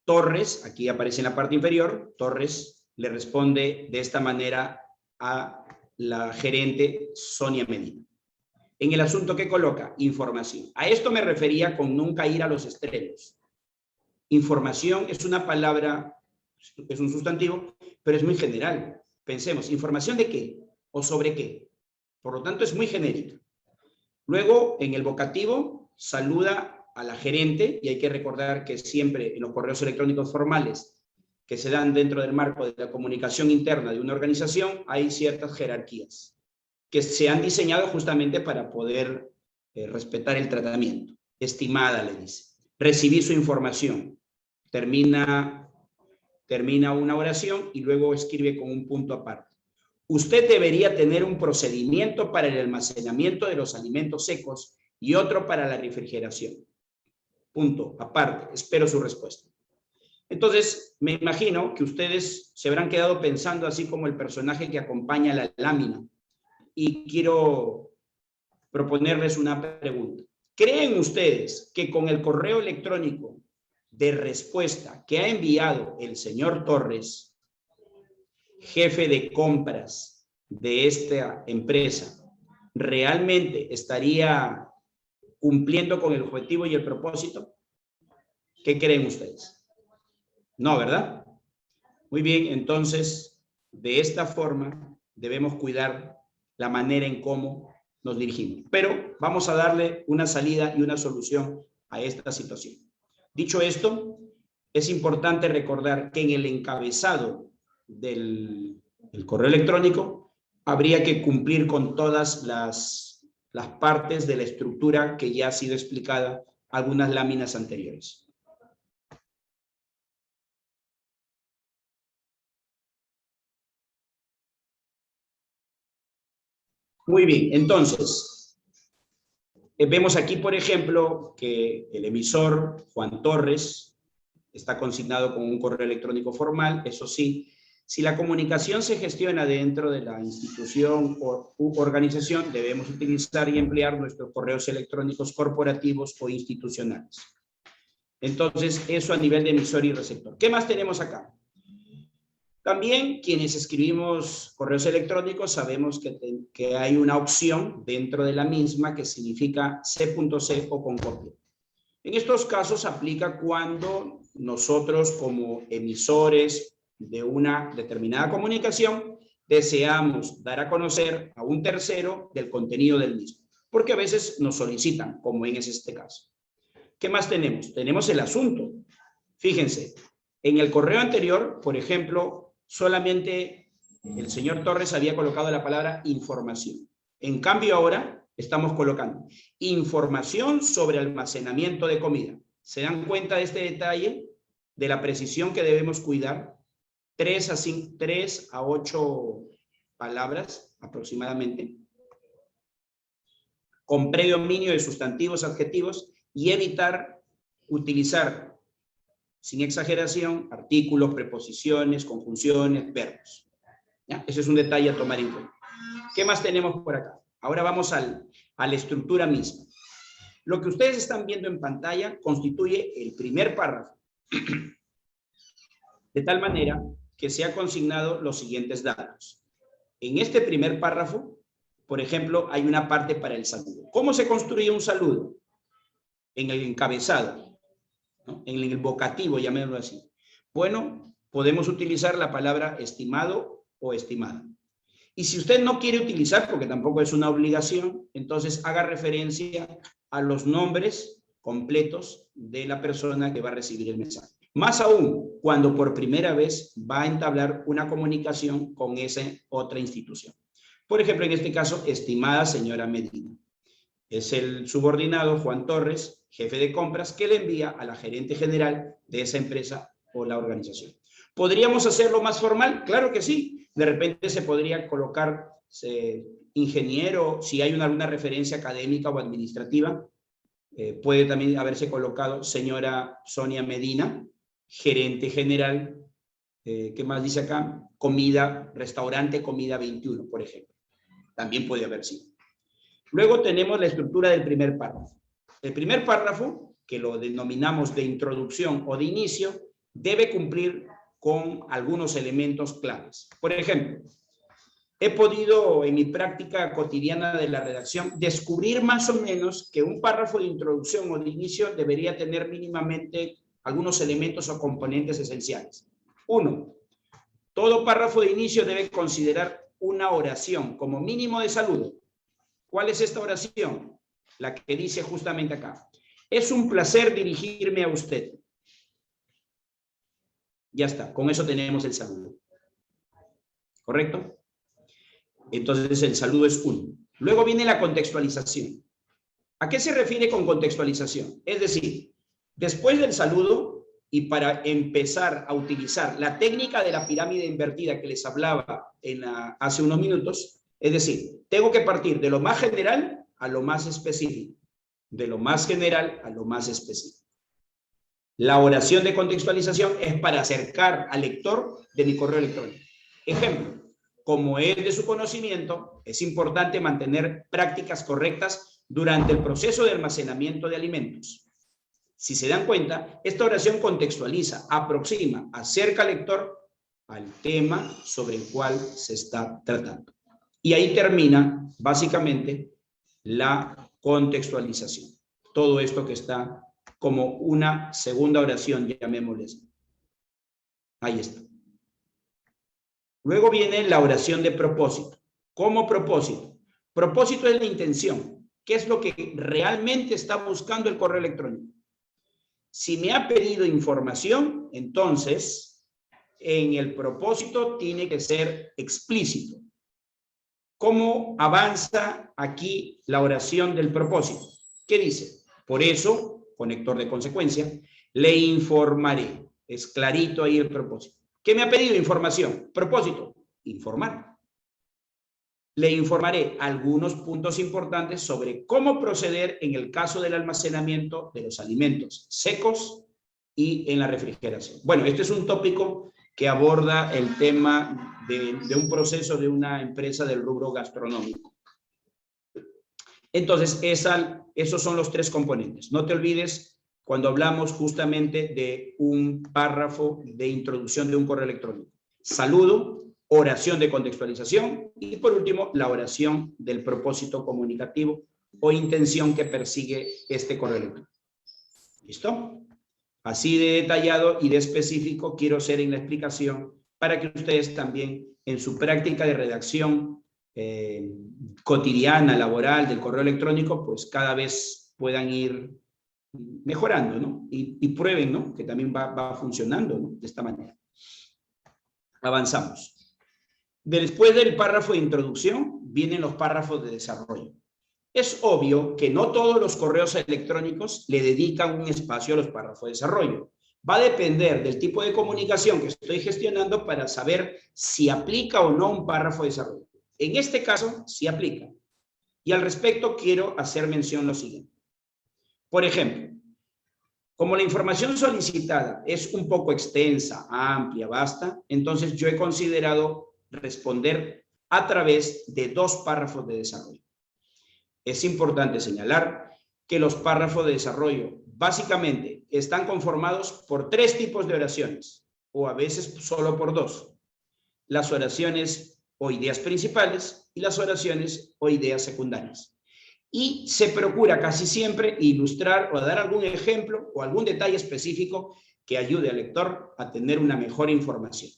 Torres, aquí aparece en la parte inferior, Torres le responde de esta manera a la gerente Sonia Medina. En el asunto que coloca, información. A esto me refería con nunca ir a los extremos. Información es una palabra, es un sustantivo, pero es muy general. Pensemos, ¿información de qué? ¿O sobre qué? Por lo tanto, es muy genérica. Luego, en el vocativo, saluda a la gerente, y hay que recordar que siempre en los correos electrónicos formales que se dan dentro del marco de la comunicación interna de una organización, hay ciertas jerarquías que se han diseñado justamente para poder respetar el tratamiento. Estimada, le dice. Recibí su información. Termina una oración y luego escribe con un punto aparte. Usted debería tener un procedimiento para el almacenamiento de los alimentos secos y otro para la refrigeración. Punto aparte. Espero su respuesta. Entonces, me imagino que ustedes se habrán quedado pensando así como el personaje que acompaña la lámina. Y quiero proponerles una pregunta. ¿Creen ustedes que con el correo electrónico de respuesta que ha enviado el señor Torres, jefe de compras de esta empresa, realmente estaría cumpliendo con el objetivo y el propósito? ¿Qué creen ustedes? No, ¿verdad? Muy bien, entonces, de esta forma debemos cuidar la manera en cómo nos dirigimos. Pero vamos a darle una salida y una solución a esta situación. Dicho esto, es importante recordar que en el encabezado del correo electrónico habría que cumplir con todas las partes de la estructura que ya ha sido explicada algunas láminas anteriores. Muy bien, entonces, vemos aquí, por ejemplo, que el emisor, Juan Torres, está consignado con un correo electrónico formal. Eso sí, si la comunicación se gestiona dentro de la institución u organización, debemos utilizar y emplear nuestros correos electrónicos corporativos o institucionales. Entonces, eso a nivel de emisor y receptor. ¿Qué más tenemos acá? También quienes escribimos correos electrónicos sabemos que hay una opción dentro de la misma que significa C.C o con copia. En estos casos aplica cuando nosotros como emisores de una determinada comunicación deseamos dar a conocer a un tercero del contenido del mismo, porque a veces nos solicitan, como en este caso. ¿Qué más tenemos? Tenemos el asunto. Fíjense, en el correo anterior, por ejemplo, solamente el señor Torres había colocado la palabra información. En cambio ahora estamos colocando información sobre almacenamiento de comida. ¿Se dan cuenta de este detalle? De la precisión que debemos cuidar. 3 a 8 palabras aproximadamente. Con predominio de sustantivos, adjetivos, y evitar utilizar, sin exageración, artículos, preposiciones, conjunciones, verbos. ¿Ya? Ese es un detalle a tomar en cuenta. ¿Qué más tenemos por acá? Ahora vamos a la estructura misma. Lo que ustedes están viendo en pantalla constituye el primer párrafo. De tal manera que se ha consignado los siguientes datos. En este primer párrafo, por ejemplo, hay una parte para el saludo. ¿Cómo se construye un saludo? En el encabezado, ¿no? En el vocativo, llamémoslo así. Bueno, podemos utilizar la palabra estimado o estimada. Y si usted no quiere utilizar, porque tampoco es una obligación, entonces haga referencia a los nombres completos de la persona que va a recibir el mensaje. Más aún, cuando por primera vez va a entablar una comunicación con esa otra institución. Por ejemplo, en este caso, estimada señora Medina. Es el subordinado Juan Torres, jefe de compras, que le envía a la gerente general de esa empresa o la organización. ¿Podríamos hacerlo más formal? Claro que sí. De repente se podría colocar ingeniero, si hay alguna referencia académica o administrativa. Puede también haberse colocado señora Sonia Medina, gerente general. ¿Qué más dice acá? Comida, restaurante Comida 21, por ejemplo. También puede haber sido. Luego tenemos la estructura del primer párrafo. El primer párrafo, que lo denominamos de introducción o de inicio, debe cumplir con algunos elementos claves. Por ejemplo, he podido en mi práctica cotidiana de la redacción descubrir más o menos que un párrafo de introducción o de inicio debería tener mínimamente algunos elementos o componentes esenciales. Uno, todo párrafo de inicio debe considerar una oración como mínimo de saludo. ¿Cuál es esta oración? La que dice justamente acá. Es un placer dirigirme a usted. Ya está, con eso tenemos el saludo. ¿Correcto? Entonces el saludo es uno. Luego viene la contextualización. ¿A qué se refiere con contextualización? Es decir, después del saludo y para empezar a utilizar la técnica de la pirámide invertida que les hablaba hace unos minutos, es decir, tengo que partir de lo más general a lo más específico, de lo más general a lo más específico. La oración de contextualización es para acercar al lector de mi correo electrónico. Ejemplo, como es de su conocimiento, es importante mantener prácticas correctas durante el proceso de almacenamiento de alimentos. Si se dan cuenta, esta oración contextualiza, aproxima, acerca al lector al tema sobre el cual se está tratando. Y ahí termina, básicamente, la contextualización. Todo esto que está como una segunda oración, llamémosle así. Ahí está. Luego viene la oración de propósito. ¿Cómo propósito? Propósito es la intención. ¿Qué es lo que realmente está buscando el correo electrónico? Si me ha pedido información, entonces, en el propósito tiene que ser explícito. ¿Cómo avanza aquí la oración del propósito? ¿Qué dice? Por eso, conector de consecuencia, le informaré. Es clarito ahí el propósito. ¿Qué me ha pedido? Información. Propósito, informar. Le informaré algunos puntos importantes sobre cómo proceder en el caso del almacenamiento de los alimentos secos y en la refrigeración. Bueno, este es un tópico que aborda el tema de un proceso de una empresa del rubro gastronómico. Entonces, esos son los tres componentes. No te olvides cuando hablamos justamente de un párrafo de introducción de un correo electrónico. Saludo, oración de contextualización y, por último, la oración del propósito comunicativo o intención que persigue este correo electrónico. ¿Listo? Así de detallado y de específico quiero ser en la explicación para que ustedes también en su práctica de redacción cotidiana, laboral del correo electrónico, pues cada vez puedan ir mejorando, ¿no? Y prueben, ¿no? Que también va funcionando, ¿no? De esta manera. Avanzamos. Después del párrafo de introducción vienen los párrafos de desarrollo. Es obvio que no todos los correos electrónicos le dedican un espacio a los párrafos de desarrollo. Va a depender del tipo de comunicación que estoy gestionando para saber si aplica o no un párrafo de desarrollo. En este caso, sí aplica. Y al respecto quiero hacer mención lo siguiente. Por ejemplo, como la información solicitada es un poco extensa, amplia, vasta, entonces yo he considerado responder a través de 2 párrafos de desarrollo. Es importante señalar que los párrafos de desarrollo básicamente están conformados por 3 tipos de oraciones, o a veces solo por 2. Las oraciones o ideas principales y las oraciones o ideas secundarias. Y se procura casi siempre ilustrar o dar algún ejemplo o algún detalle específico que ayude al lector a tener una mejor información.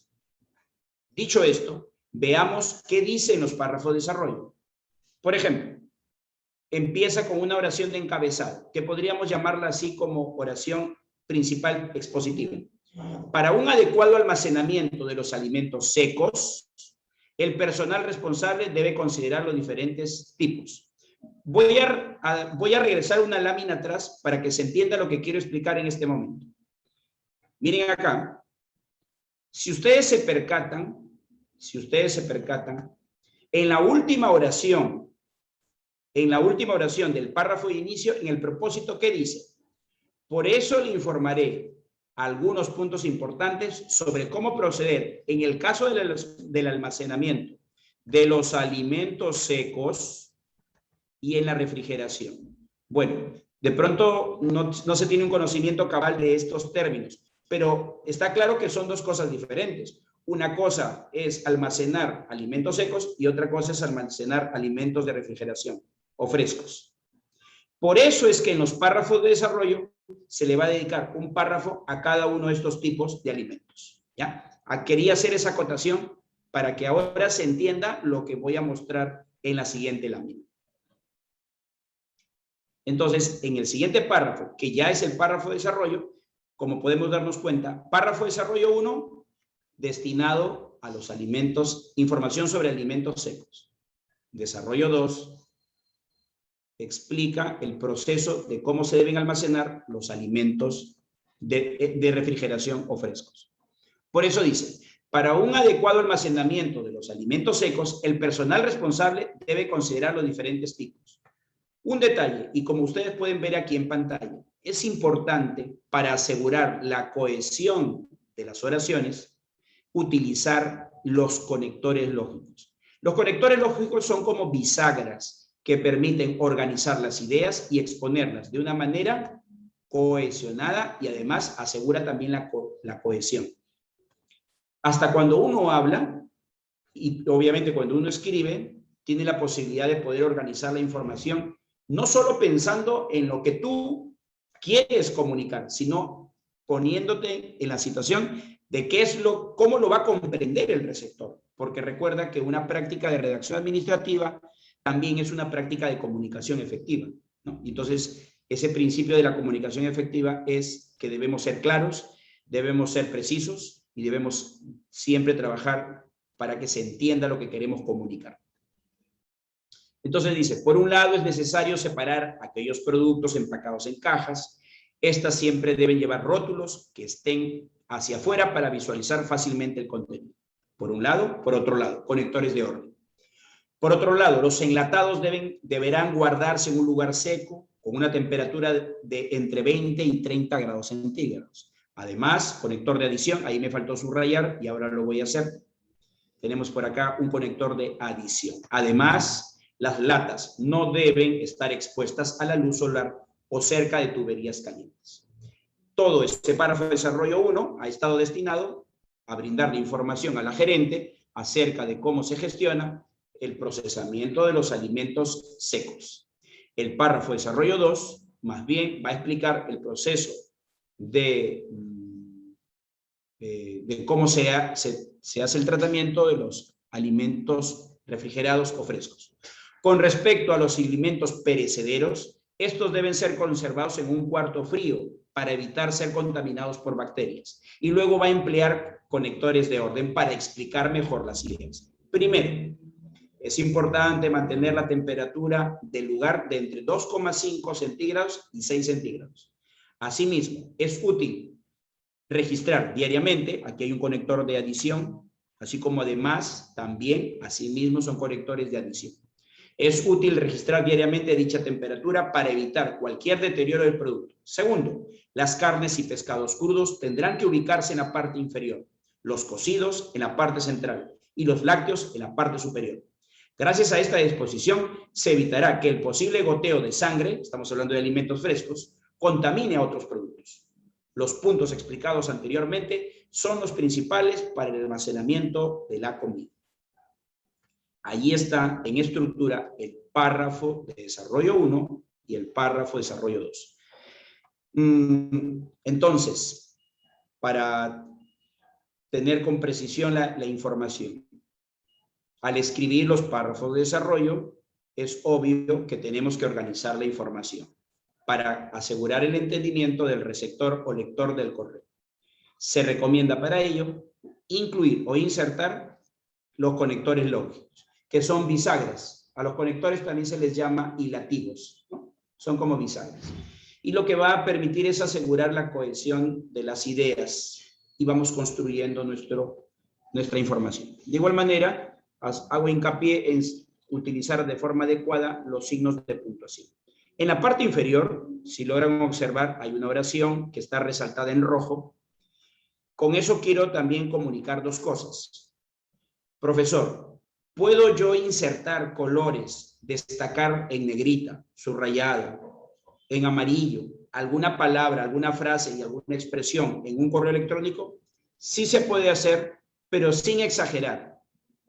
Dicho esto, veamos qué dicen los párrafos de desarrollo. Por ejemplo, empieza con una oración de encabezado, que podríamos llamarla así como oración principal expositiva. Para un adecuado almacenamiento de los alimentos secos, el personal responsable debe considerar los diferentes tipos. Voy a regresar una lámina atrás para que se entienda lo que quiero explicar en este momento. Miren acá. Si ustedes se percatan, en la última oración del párrafo de inicio, en el propósito, ¿qué dice? Por eso le informaré algunos puntos importantes sobre cómo proceder en el caso del almacenamiento de los alimentos secos y en la refrigeración. Bueno, de pronto no se tiene un conocimiento cabal de estos términos, pero está claro que son 2 cosas diferentes. Una cosa es almacenar alimentos secos y otra cosa es almacenar alimentos de refrigeración o frescos. Por eso es que en los párrafos de desarrollo se le va a dedicar un párrafo a cada uno de estos tipos de alimentos. ¿Ya? Quería hacer esa acotación para que ahora se entienda lo que voy a mostrar en la siguiente lámina. Entonces, en el siguiente párrafo, que ya es el párrafo de desarrollo, como podemos darnos cuenta, párrafo de desarrollo 1, destinado a los alimentos, información sobre alimentos secos. Desarrollo 2, explica el proceso de cómo se deben almacenar los alimentos de refrigeración o frescos. Por eso dice, para un adecuado almacenamiento de los alimentos secos, el personal responsable debe considerar los diferentes tipos. Un detalle, y como ustedes pueden ver aquí en pantalla, es importante para asegurar la cohesión de las oraciones, utilizar los conectores lógicos. Los conectores lógicos son como bisagras que permiten organizar las ideas y exponerlas de una manera cohesionada y además asegura también la cohesión. Hasta cuando uno habla, y obviamente cuando uno escribe, tiene la posibilidad de poder organizar la información, no solo pensando en lo que tú quieres comunicar, sino poniéndote en la situación de cómo lo va a comprender el receptor. Porque recuerda que una práctica de redacción administrativa también es una práctica de comunicación efectiva, ¿no? Entonces, ese principio de la comunicación efectiva es que debemos ser claros, debemos ser precisos y debemos siempre trabajar para que se entienda lo que queremos comunicar. Entonces dice, por un lado es necesario separar aquellos productos empacados en cajas. Estas siempre deben llevar rótulos que estén hacia afuera para visualizar fácilmente el contenido. Por un lado, por otro lado, conectores de orden. Por otro lado, los enlatados deberán guardarse en un lugar seco con una temperatura de entre 20 y 30 grados centígrados. Además, conector de adición, ahí me faltó subrayar y ahora lo voy a hacer. Tenemos por acá un conector de adición. Además, las latas no deben estar expuestas a la luz solar o cerca de tuberías calientes. Todo este párrafo de desarrollo 1 ha estado destinado a brindarle información a la gerente acerca de cómo se gestiona el procesamiento de los alimentos secos. El párrafo de desarrollo 2, más bien, va a explicar el proceso de cómo se hace el tratamiento de los alimentos refrigerados o frescos. Con respecto a los alimentos perecederos, estos deben ser conservados en un cuarto frío para evitar ser contaminados por bacterias. Y luego va a emplear conectores de orden para explicar mejor las ideas. Primero, es importante mantener la temperatura del lugar de entre 2,5 centígrados y 6 centígrados. Asimismo, es útil registrar diariamente, aquí hay un conector de adición, así como además también, asimismo, son conectores de adición. Es útil registrar diariamente dicha temperatura para evitar cualquier deterioro del producto. Segundo, las carnes y pescados crudos tendrán que ubicarse en la parte inferior, los cocidos en la parte central y los lácteos en la parte superior. Gracias a esta disposición se evitará que el posible goteo de sangre, estamos hablando de alimentos frescos, contamine a otros productos. Los puntos explicados anteriormente son los principales para el almacenamiento de la comida. Allí está en estructura el párrafo de desarrollo 1 y el párrafo de desarrollo 2. Entonces, para tener con precisión la información, al escribir los párrafos de desarrollo, es obvio que tenemos que organizar la información para asegurar el entendimiento del receptor o lector del correo. Se recomienda para ello incluir o insertar los conectores lógicos, que son bisagras. A los conectores también se les llama hilativos, ¿no? Son como bisagras. Y lo que va a permitir es asegurar la cohesión de las ideas y vamos construyendo nuestra información. De igual manera, hago hincapié en utilizar de forma adecuada los signos de puntuación. En la parte inferior, si logran observar, hay una oración que está resaltada en rojo. Con eso quiero también comunicar dos cosas. Profesor, ¿puedo yo insertar colores, destacar en negrita, subrayada, en amarillo, alguna palabra, alguna frase y alguna expresión en un correo electrónico? Sí se puede hacer, pero sin exagerar.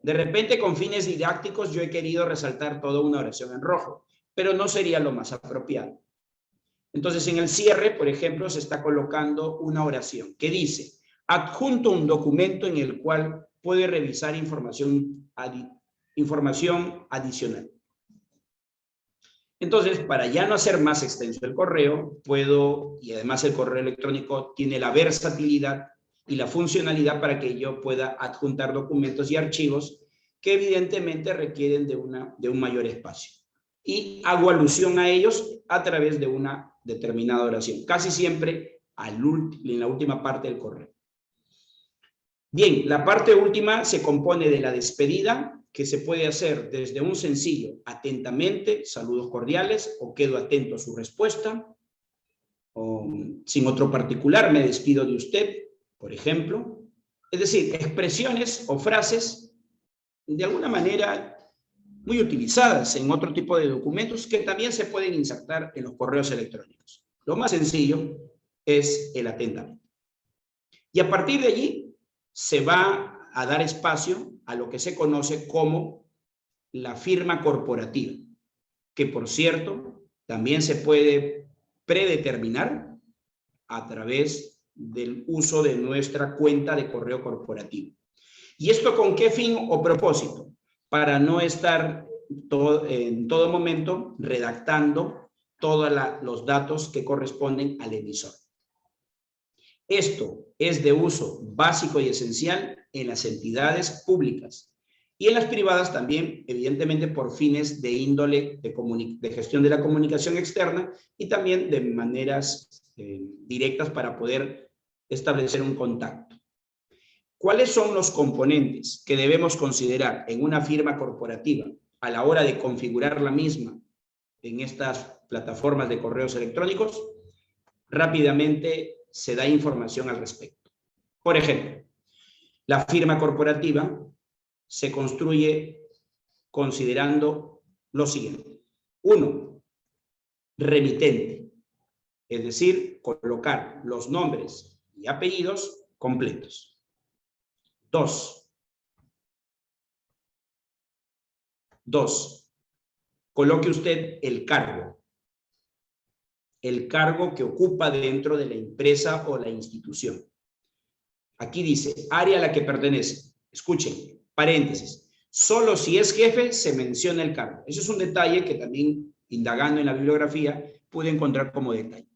De repente, con fines didácticos, yo he querido resaltar toda una oración en rojo, pero no sería lo más apropiado. Entonces, en el cierre, por ejemplo, se está colocando una oración que dice: adjunto un documento en el cual puede revisar información adicional. Entonces, para ya no hacer más extenso el correo, y además el correo electrónico tiene la versatilidad y la funcionalidad para que yo pueda adjuntar documentos y archivos que evidentemente requieren de un mayor espacio. Y hago alusión a ellos a través de una determinada oración, casi siempre en la última parte del correo. Bien, la parte última se compone de la despedida, que se puede hacer desde un sencillo atentamente, saludos cordiales, o quedo atento a su respuesta, o sin otro particular, me despido de usted, por ejemplo. Es decir, expresiones o frases de alguna manera muy utilizadas en otro tipo de documentos que también se pueden insertar en los correos electrónicos. Lo más sencillo es el atentamente. Y a partir de allí se va a dar espacio a lo que se conoce como la firma corporativa, que por cierto también se puede predeterminar a través del uso de nuestra cuenta de correo corporativo. ¿Y esto con qué fin o propósito? Para no estar en todo momento redactando todos los datos que corresponden al emisor. Esto es de uso básico y esencial en las entidades públicas y en las privadas también, evidentemente por fines de índole de gestión de la comunicación externa y también de maneras directas para poder establecer un contacto. ¿Cuáles son los componentes que debemos considerar en una firma corporativa a la hora de configurar la misma en estas plataformas de correos electrónicos? Rápidamente se da información al respecto. Por ejemplo, la firma corporativa se construye considerando lo siguiente. 1. Remitente, es decir, colocar los nombres y apellidos completos. 2. Coloque usted el cargo que ocupa dentro de la empresa o la institución. Aquí dice, área a la que pertenece. Escuchen, paréntesis. Solo si es jefe se menciona el cargo. Eso es un detalle que también, indagando en la bibliografía, pude encontrar como detalle.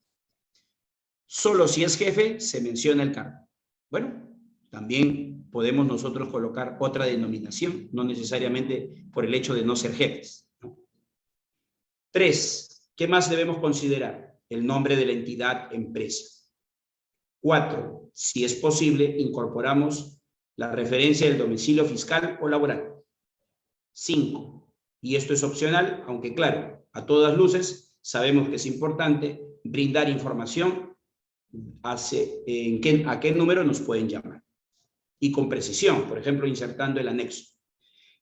Solo si es jefe se menciona el cargo. Bueno, también podemos nosotros colocar otra denominación, no necesariamente por el hecho de no ser jefes, ¿no? 3. ¿Qué más debemos considerar? El nombre de la entidad empresa. 4. Si es posible, incorporamos la referencia del domicilio fiscal o laboral. 5. Y esto es opcional, aunque claro, a todas luces sabemos que es importante brindar información a qué número nos pueden llamar. Y con precisión, por ejemplo, insertando el anexo.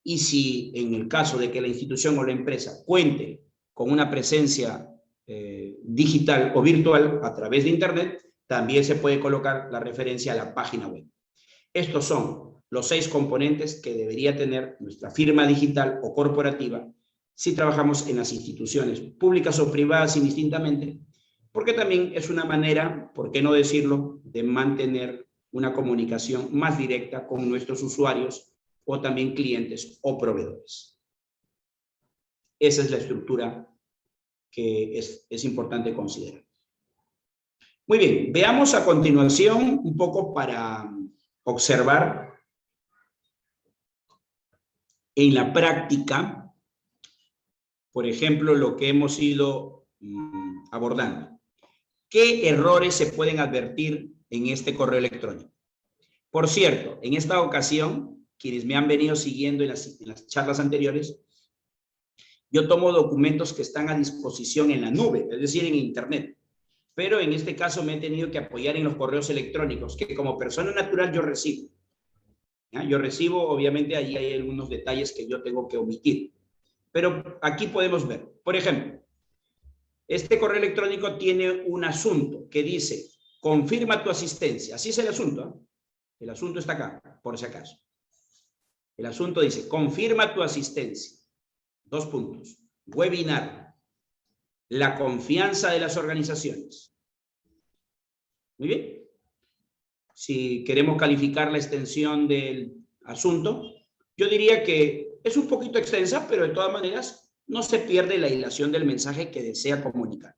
y si en el caso de que la institución o la empresa cuente con una presencia digital o virtual a través de Internet, también se puede colocar la referencia a la página web. Estos son los 6 componentes que debería tener nuestra firma digital o corporativa si trabajamos en las instituciones públicas o privadas indistintamente, porque también es una manera, por qué no decirlo, de mantener una comunicación más directa con nuestros usuarios o también clientes o proveedores. Esa es la estructura que es importante considerar. Muy bien, veamos a continuación un poco para observar en la práctica, por ejemplo, lo que hemos ido abordando. ¿Qué errores se pueden advertir en este correo electrónico? Por cierto, en esta ocasión, quienes me han venido siguiendo en las charlas anteriores, yo tomo documentos que están a disposición en la nube, es decir, en Internet. Pero en este caso me he tenido que apoyar en los correos electrónicos, que como persona natural yo recibo. ¿Ya? Yo recibo, obviamente, allí hay algunos detalles que yo tengo que omitir. Pero aquí podemos ver, por ejemplo, este correo electrónico tiene un asunto que dice, confirma tu asistencia. Así es el asunto, ¿eh? El asunto está acá, por si acaso. El asunto dice, confirma tu asistencia. 2 puntos. Webinar. La confianza de las organizaciones. Muy bien. Si queremos calificar la extensión del asunto, yo diría que es un poquito extensa, pero de todas maneras no se pierde la hilación del mensaje que desea comunicar.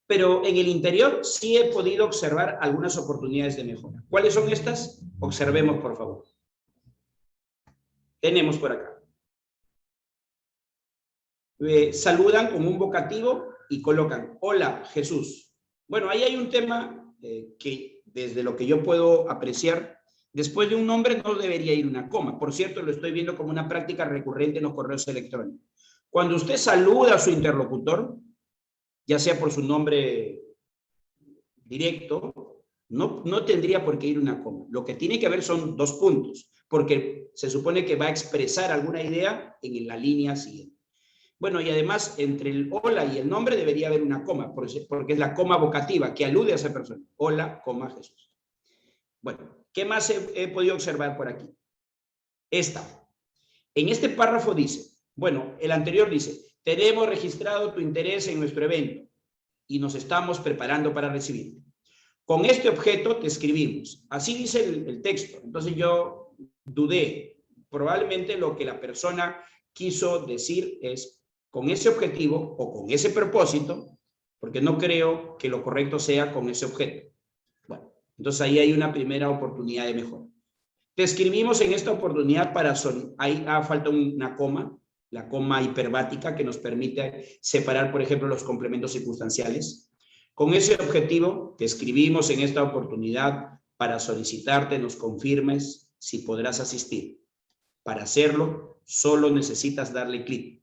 Pero en el interior sí he podido observar algunas oportunidades de mejora. ¿Cuáles son estas? Observemos, por favor. Tenemos por acá. Saludan con un vocativo y colocan, hola, Jesús. Bueno, ahí hay un tema que desde lo que yo puedo apreciar, después de un nombre no debería ir una coma. Por cierto, lo estoy viendo como una práctica recurrente en los correos electrónicos. Cuando usted saluda a su interlocutor, ya sea por su nombre directo, no tendría por qué ir una coma. Lo que tiene que haber son 2 puntos, porque se supone que va a expresar alguna idea en la línea siguiente. Bueno, y además, entre el hola y el nombre debería haber una coma, porque es la coma vocativa que alude a esa persona. Hola, coma, Jesús. Bueno, ¿qué más he podido observar por aquí? En este párrafo dice, bueno, el anterior dice, tenemos registrado tu interés en nuestro evento y nos estamos preparando para recibirte. Con este objeto te escribimos. Así dice el texto. Entonces yo dudé. Probablemente lo que la persona quiso decir es con ese objetivo o con ese propósito, porque no creo que lo correcto sea con ese objeto. Bueno, entonces ahí hay una primera oportunidad de mejora. Te escribimos en esta oportunidad para... Ahí falta una coma, la coma hiperbática que nos permite separar, por ejemplo, los complementos circunstanciales. Con ese objetivo, te escribimos en esta oportunidad para solicitarte nos confirmes si podrás asistir. Para hacerlo, solo necesitas darle clic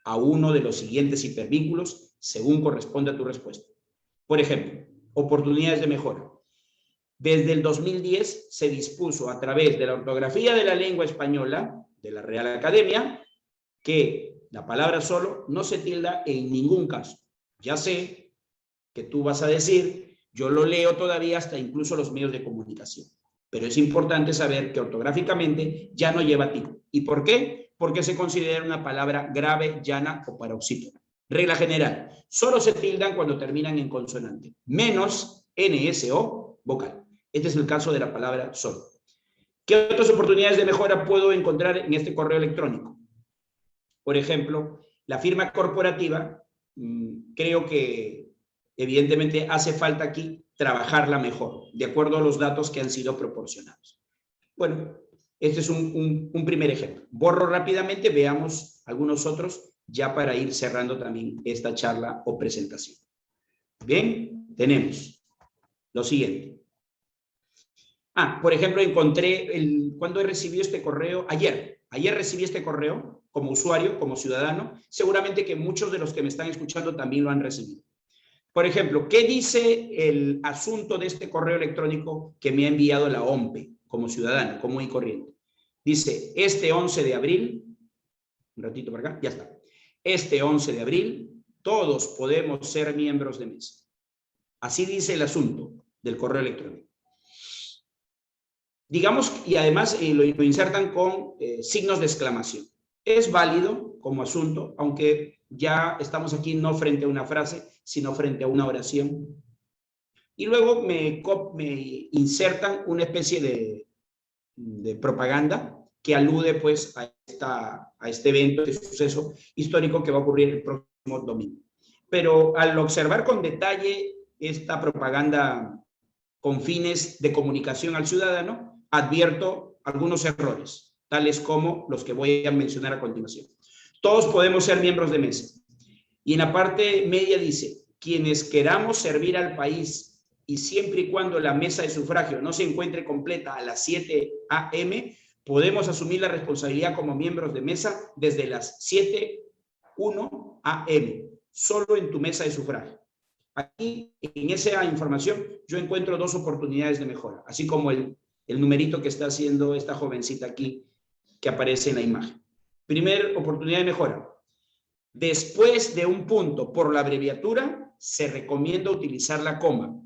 a uno de los siguientes hipervínculos según corresponde a tu respuesta. Por ejemplo, oportunidades de mejora. Desde el 2010 se dispuso a través de la ortografía de la lengua española de la Real Academia que la palabra solo no se tilda en ningún caso. Ya sé que tú vas a decir, yo lo leo todavía hasta incluso los medios de comunicación, pero es importante saber que ortográficamente ya no lleva tilde. ¿Y por qué? Porque se considera una palabra grave, llana o paroxítona. Regla general, solo se tildan cuando terminan en consonante, menos NSO vocal. Este es el caso de la palabra solo. ¿Qué otras oportunidades de mejora puedo encontrar en este correo electrónico? Por ejemplo, la firma corporativa, creo que evidentemente hace falta aquí trabajarla mejor, de acuerdo a los datos que han sido proporcionados. Bueno, este es un primer ejemplo. Borro rápidamente, veamos algunos otros ya para ir cerrando también esta charla o presentación. Bien, tenemos lo siguiente. Por ejemplo, encontré, ¿cuándo he recibido este correo? Ayer recibí este correo como usuario, como ciudadano. Seguramente que muchos de los que me están escuchando también lo han recibido. Por ejemplo, ¿qué dice el asunto de este correo electrónico que me ha enviado la OMPE como ciudadano, común y corriente? Dice, este 11 de abril, un ratito para acá, ya está. Este 11 de abril, todos podemos ser miembros de mesa. Así dice el asunto del correo electrónico. Digamos, y además lo insertan con signos de exclamación. Es válido como asunto, aunque ya estamos aquí no frente a una frase, sino frente a una oración. Y luego me insertan una especie de propaganda que alude pues a este evento, este suceso histórico que va a ocurrir el próximo domingo. Pero al observar con detalle esta propaganda con fines de comunicación al ciudadano, advierto algunos errores, tales como los que voy a mencionar a continuación. Todos podemos ser miembros de mesa. Y en la parte media dice, quienes queramos servir al país y siempre y cuando la mesa de sufragio no se encuentre completa a las 7 a.m., podemos asumir la responsabilidad como miembros de mesa desde las 7:01 a.m., solo en tu mesa de sufragio. Aquí, en esa información, yo encuentro dos oportunidades de mejora, así como el numerito que está haciendo esta jovencita aquí, que aparece en la imagen. Primer oportunidad de mejora. Después de un punto por la abreviatura, se recomienda utilizar la coma.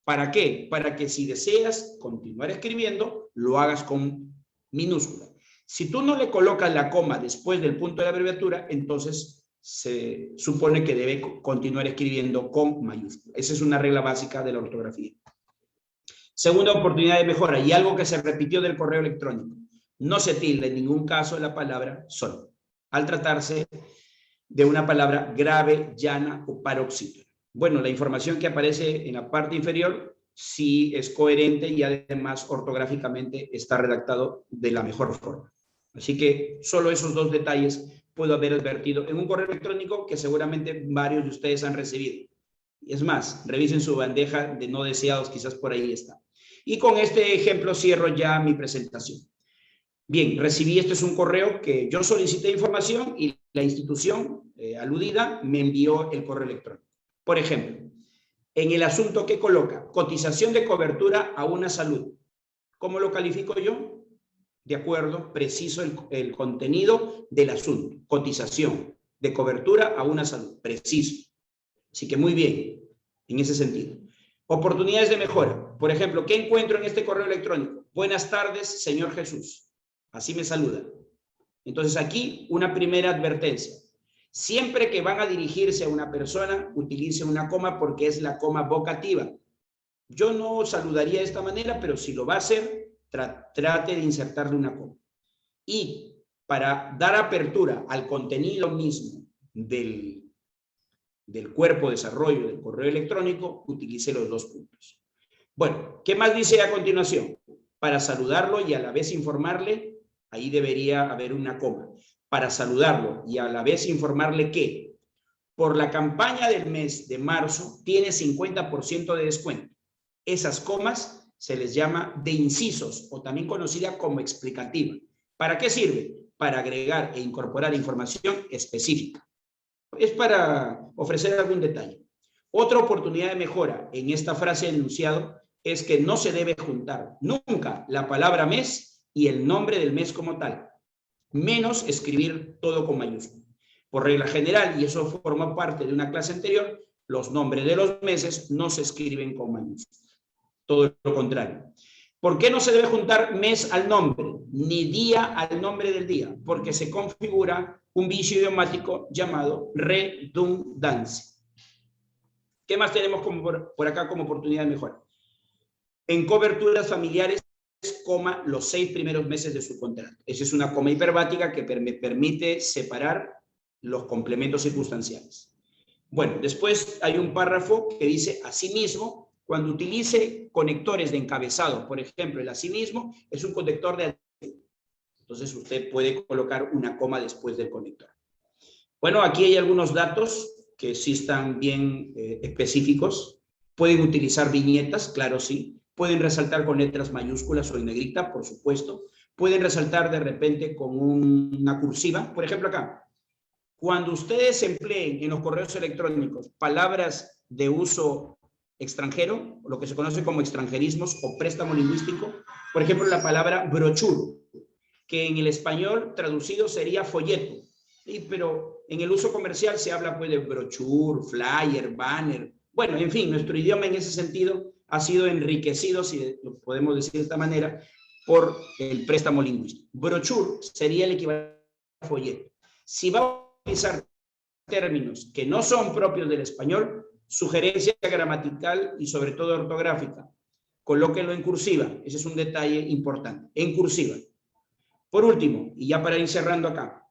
¿Para qué? Para que si deseas continuar escribiendo, lo hagas con minúscula. Si tú no le colocas la coma después del punto de la abreviatura, entonces se supone que debe continuar escribiendo con mayúscula. Esa es una regla básica de la ortografía. Segunda oportunidad de mejora, y algo que se repitió del correo electrónico. No se tilde en ningún caso la palabra solo, al tratarse de una palabra grave, llana o paroxítono. Bueno, la información que aparece en la parte inferior sí es coherente y además ortográficamente está redactado de la mejor forma. Así que solo esos dos detalles puedo haber advertido en un correo electrónico que seguramente varios de ustedes han recibido. Es más, revisen su bandeja de no deseados, quizás por ahí está. Y con este ejemplo cierro ya mi presentación. Bien, recibí, este es un correo que yo solicité información y la institución aludida me envió el correo electrónico. Por ejemplo, en el asunto que coloca, cotización de cobertura a una salud. ¿Cómo lo califico yo? De acuerdo, preciso el contenido del asunto. Cotización de cobertura a una salud. Preciso. Así que muy bien, en ese sentido. Oportunidades de mejora. Por ejemplo, ¿qué encuentro en este correo electrónico? Buenas tardes, señor Jesús. Así me saluda. Entonces aquí una primera advertencia. Siempre que van a dirigirse a una persona, utilicen una coma porque es la coma vocativa. Yo no saludaría de esta manera, pero si lo va a hacer, trate de insertarle una coma. Y para dar apertura al contenido mismo del cuerpo de desarrollo del correo electrónico, utilice los dos puntos. Bueno, ¿qué más dice a continuación? Para saludarlo y a la vez informarle, ahí debería haber una coma. Para saludarlo y a la vez informarle que por la campaña del mes de marzo tiene 50% de descuento. Esas comas se les llama de incisos o también conocida como explicativa. ¿Para qué sirve? Para agregar e incorporar información específica. Es para ofrecer algún detalle. Otra oportunidad de mejora en esta frase de enunciado es que no se debe juntar nunca la palabra mes y el nombre del mes como tal, menos escribir todo con mayúscula. Por regla general, y eso forma parte de una clase anterior, los nombres de los meses no se escriben con mayúscula. Todo lo contrario. ¿Por qué no se debe juntar mes al nombre, ni día al nombre del día? Porque se configura un vicio idiomático llamado redundancia. ¿Qué más tenemos por acá como oportunidad de mejora? En coberturas familiares, coma los 6 primeros meses de su contrato. Esa es una coma hiperbática que me permite separar los complementos circunstanciales. Bueno, después hay un párrafo que dice asimismo, cuando utilice conectores de encabezado, por ejemplo, el asimismo es un conector de adjetivo. Entonces usted puede colocar una coma después del conector. Bueno, aquí hay algunos datos que sí están bien específicos. Pueden utilizar viñetas, claro, sí. Pueden resaltar con letras mayúsculas o en negrita, por supuesto. Pueden resaltar de repente con una cursiva. Por ejemplo, acá. Cuando ustedes empleen en los correos electrónicos palabras de uso extranjero, lo que se conoce como extranjerismos o préstamo lingüístico, por ejemplo, la palabra brochure. que en el español traducido sería folleto, ¿sí? Pero en el uso comercial se habla pues de brochure, flyer, banner. Bueno, en fin, nuestro idioma en ese sentido ha sido enriquecido, si lo podemos decir de esta manera, por el préstamo lingüístico. Brochure sería el equivalente a folleto. Si vamos a utilizar términos que no son propios del español, sugerencia gramatical y sobre todo ortográfica, colóquenlo en cursiva. Ese es un detalle importante, en cursiva. Por último, y ya para ir cerrando acá,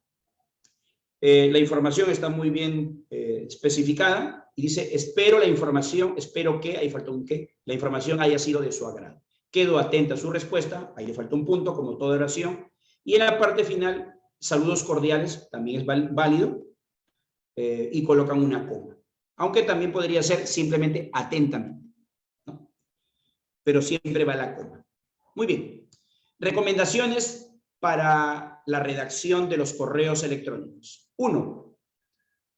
la información está muy bien especificada y dice, espero la información, espero que, ahí falta un que, la información haya sido de su agrado. Quedo atenta a su respuesta, ahí le falta un punto, como toda oración, y en la parte final, saludos cordiales, también es válido, y colocan una coma. Aunque también podría ser simplemente atentamente, ¿no? Pero siempre va la coma. Muy bien. Recomendaciones para la redacción de los correos electrónicos. 1.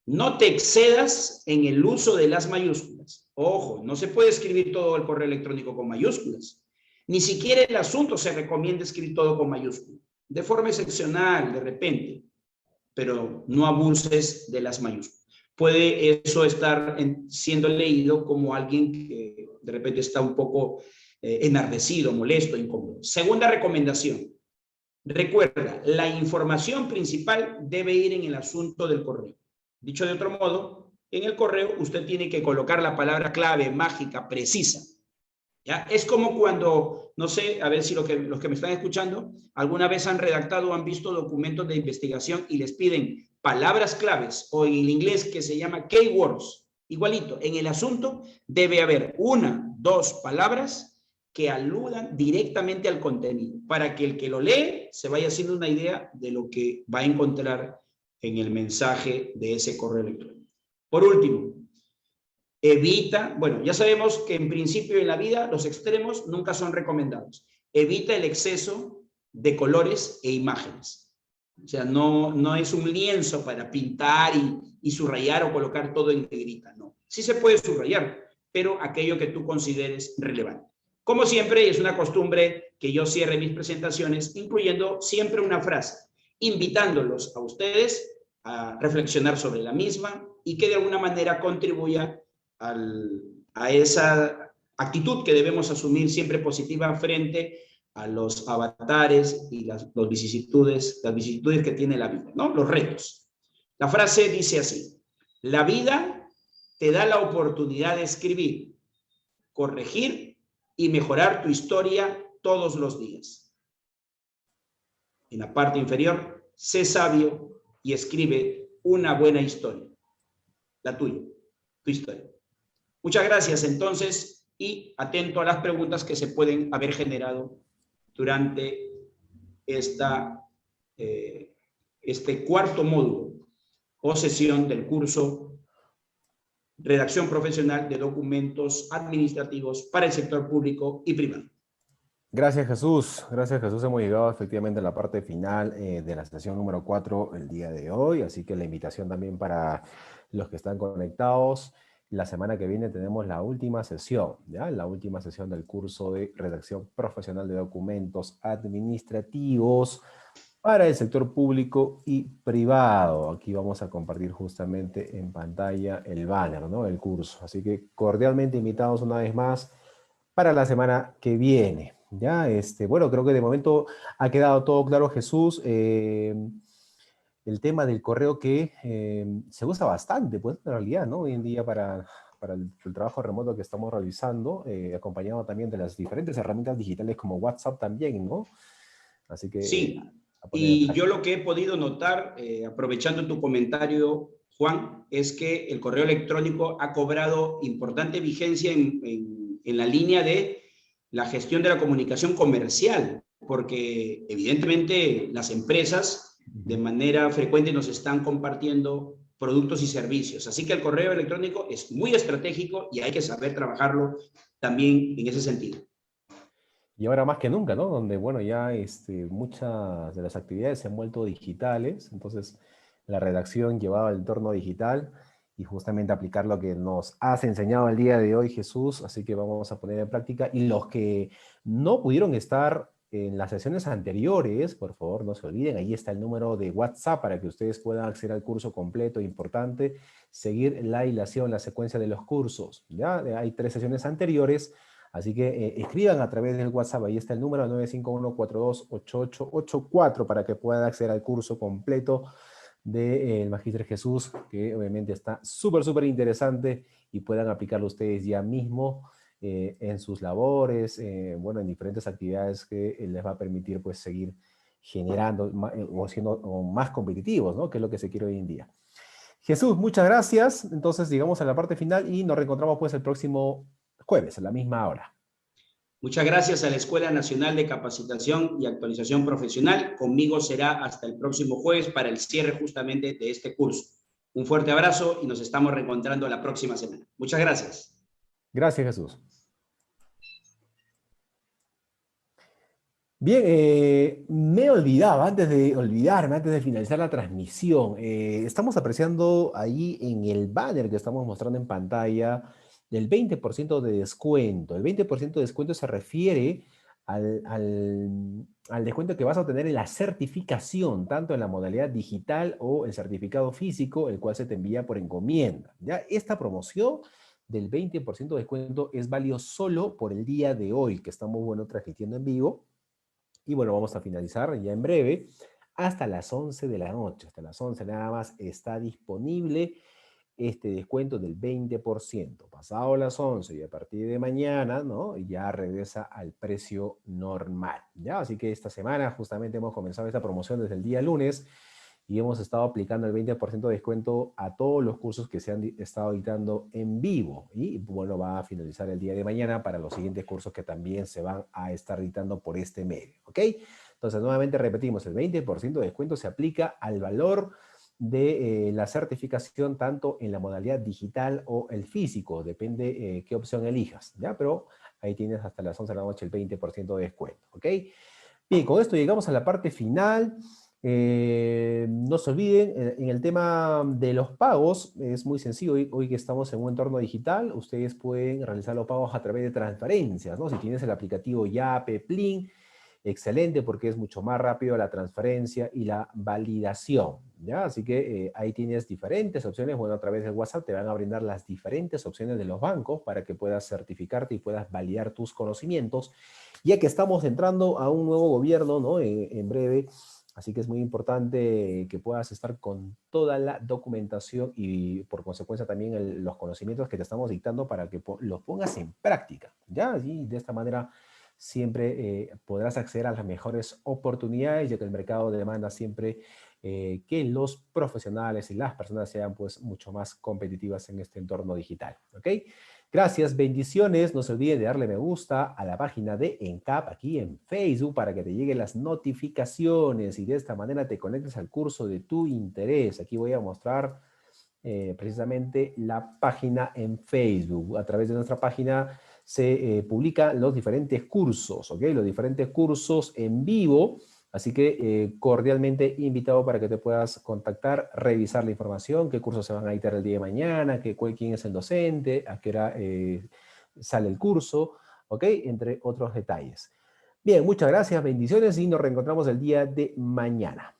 No te excedas en el uso de las mayúsculas. Ojo, no se puede escribir todo el correo electrónico con mayúsculas. Ni siquiera el asunto se recomienda escribir todo con mayúsculas. De forma excepcional, de repente, pero no abuses de las mayúsculas. Puede eso estar siendo leído como alguien que de repente está un poco enardecido, molesto, incómodo. Segunda recomendación. Recuerda, la información principal debe ir en el asunto del correo. Dicho de otro modo, en el correo usted tiene que colocar la palabra clave, mágica, precisa. ¿Ya? Es como cuando, no sé, a ver si los que me están escuchando, alguna vez han redactado o han visto documentos de investigación y les piden palabras claves, o en el inglés que se llama keywords. Igualito, en el asunto debe haber 1, 2 palabras que aludan directamente al contenido, para que el que lo lee se vaya haciendo una idea de lo que va a encontrar en el mensaje de ese correo electrónico. Por último, evita, bueno, ya sabemos que en principio en la vida los extremos nunca son recomendados. Evita el exceso de colores e imágenes. O sea, no es un lienzo para pintar y subrayar o colocar todo en negrita, no. Sí se puede subrayar, pero aquello que tú consideres relevante. Como siempre, es una costumbre que yo cierre mis presentaciones incluyendo siempre una frase, invitándolos a ustedes a reflexionar sobre la misma y que de alguna manera contribuya a esa actitud que debemos asumir siempre positiva frente a los avatares y las vicisitudes que tiene la vida, ¿no? Los retos. La frase dice así: la vida te da la oportunidad de escribir, corregir y mejorar tu historia todos los días. En la parte inferior, sé sabio y escribe una buena historia, la tuya, tu historia. Muchas gracias entonces y atento a las preguntas que se pueden haber generado durante este cuarto módulo o sesión del curso Redacción Profesional de Documentos Administrativos para el Sector Público y Privado. Gracias, Jesús. Gracias, Jesús. Hemos llegado efectivamente a la parte final de la sesión número 4 el día de hoy, así que la invitación también para los que están conectados. La semana que viene tenemos la última sesión, ¿ya? La última sesión del curso de Redacción Profesional de Documentos Administrativos para el sector público y privado. Aquí vamos a compartir justamente en pantalla el banner, ¿no? El curso. Así que cordialmente invitados una vez más para la semana que viene. Ya, bueno, creo que de momento ha quedado todo claro, Jesús. El tema del correo que se usa bastante, pues, en realidad, ¿no? Hoy en día para el trabajo remoto que estamos realizando, acompañado también de las diferentes herramientas digitales como WhatsApp también, ¿no? Así que... Sí, y yo lo que he podido notar, aprovechando tu comentario, Juan, es que el correo electrónico ha cobrado importante vigencia en la línea de la gestión de la comunicación comercial, porque evidentemente las empresas de manera frecuente nos están compartiendo productos y servicios. Así que el correo electrónico es muy estratégico y hay que saber trabajarlo también en ese sentido. Y ahora más que nunca, ¿no? Donde, bueno, ya muchas de las actividades se han vuelto digitales, entonces la redacción llevaba al entorno digital y justamente aplicar lo que nos has enseñado el día de hoy, Jesús, así que vamos a poner en práctica. Y los que no pudieron estar en las sesiones anteriores, por favor, no se olviden, ahí está el número de WhatsApp para que ustedes puedan acceder al curso completo, importante, seguir la hilación, la secuencia de los cursos, ¿ya? Hay 3 sesiones anteriores, así que escriban a través del WhatsApp, ahí está el número 951-428884 para que puedan acceder al curso completo del Magíster Jesús, que obviamente está súper, súper interesante y puedan aplicarlo ustedes ya mismo en sus labores, bueno, en diferentes actividades que les va a permitir pues seguir generando o siendo más competitivos, ¿no? Que es lo que se quiere hoy en día. Jesús, muchas gracias. Entonces llegamos a la parte final y nos reencontramos pues el próximo jueves a la misma hora. Muchas gracias a la Escuela Nacional de Capacitación y Actualización Profesional. Conmigo será hasta el próximo jueves para el cierre justamente de este curso. Un fuerte abrazo y nos estamos reencontrando la próxima semana. Muchas gracias. Gracias, Jesús. Bien, me olvidaba, antes de finalizar la transmisión, estamos apreciando ahí en el banner que estamos mostrando en pantalla del 20% de descuento. El 20% de descuento se refiere al descuento que vas a obtener en la certificación, tanto en la modalidad digital o el certificado físico, el cual se te envía por encomienda. ¿Ya? Esta promoción del 20% de descuento es válido solo por el día de hoy, que estamos, bueno, transmitiendo en vivo. Y bueno, vamos a finalizar ya en breve, hasta las 11 de la noche. Hasta las 11 nada más está disponible este descuento del 20%. Pasado las 11 y a partir de mañana, ¿no? Ya regresa al precio normal, ¿ya? Así que esta semana justamente hemos comenzado esta promoción desde el día lunes y hemos estado aplicando el 20% de descuento a todos los cursos que se han estado editando en vivo. Y bueno, va a finalizar el día de mañana para los siguientes cursos que también se van a estar editando por este medio, ¿ok? Entonces, nuevamente repetimos, el 20% de descuento se aplica al valor de la certificación tanto en la modalidad digital o el físico, depende qué opción elijas, ¿ya? Pero ahí tienes hasta las 11 de la noche el 20% de descuento, ¿ok? Bien, con esto llegamos a la parte final. No se olviden, en el tema de los pagos, es muy sencillo. Hoy que estamos en un entorno digital, ustedes pueden realizar los pagos a través de transferencias, ¿no? Si tienes el aplicativo Yape, Plin, excelente porque es mucho más rápido la transferencia y la validación, ¿ya? Así que ahí tienes diferentes opciones. Bueno, a través del WhatsApp te van a brindar las diferentes opciones de los bancos para que puedas certificarte y puedas validar tus conocimientos, ya que estamos entrando a un nuevo gobierno, ¿no? En breve. Así que es muy importante que puedas estar con toda la documentación y por consecuencia también los conocimientos que te estamos dictando para que los pongas en práctica, ¿ya? Y de esta manera siempre podrás acceder a las mejores oportunidades, ya que el mercado demanda siempre que los profesionales y las personas sean pues mucho más competitivas en este entorno digital, ¿ok? Gracias, bendiciones. No se olviden de darle me gusta a la página de ENCAP aquí en Facebook para que te lleguen las notificaciones y de esta manera te conectes al curso de tu interés. Aquí voy a mostrar precisamente la página en Facebook. A través de nuestra página se publican los diferentes cursos, ¿ok? Los diferentes cursos en vivo. Así que cordialmente invitado para que te puedas contactar, revisar la información, qué cursos se van a editar el día de mañana, quién es el docente, a qué hora sale el curso, ¿ok? Entre otros detalles. Bien, muchas gracias, bendiciones y nos reencontramos el día de mañana.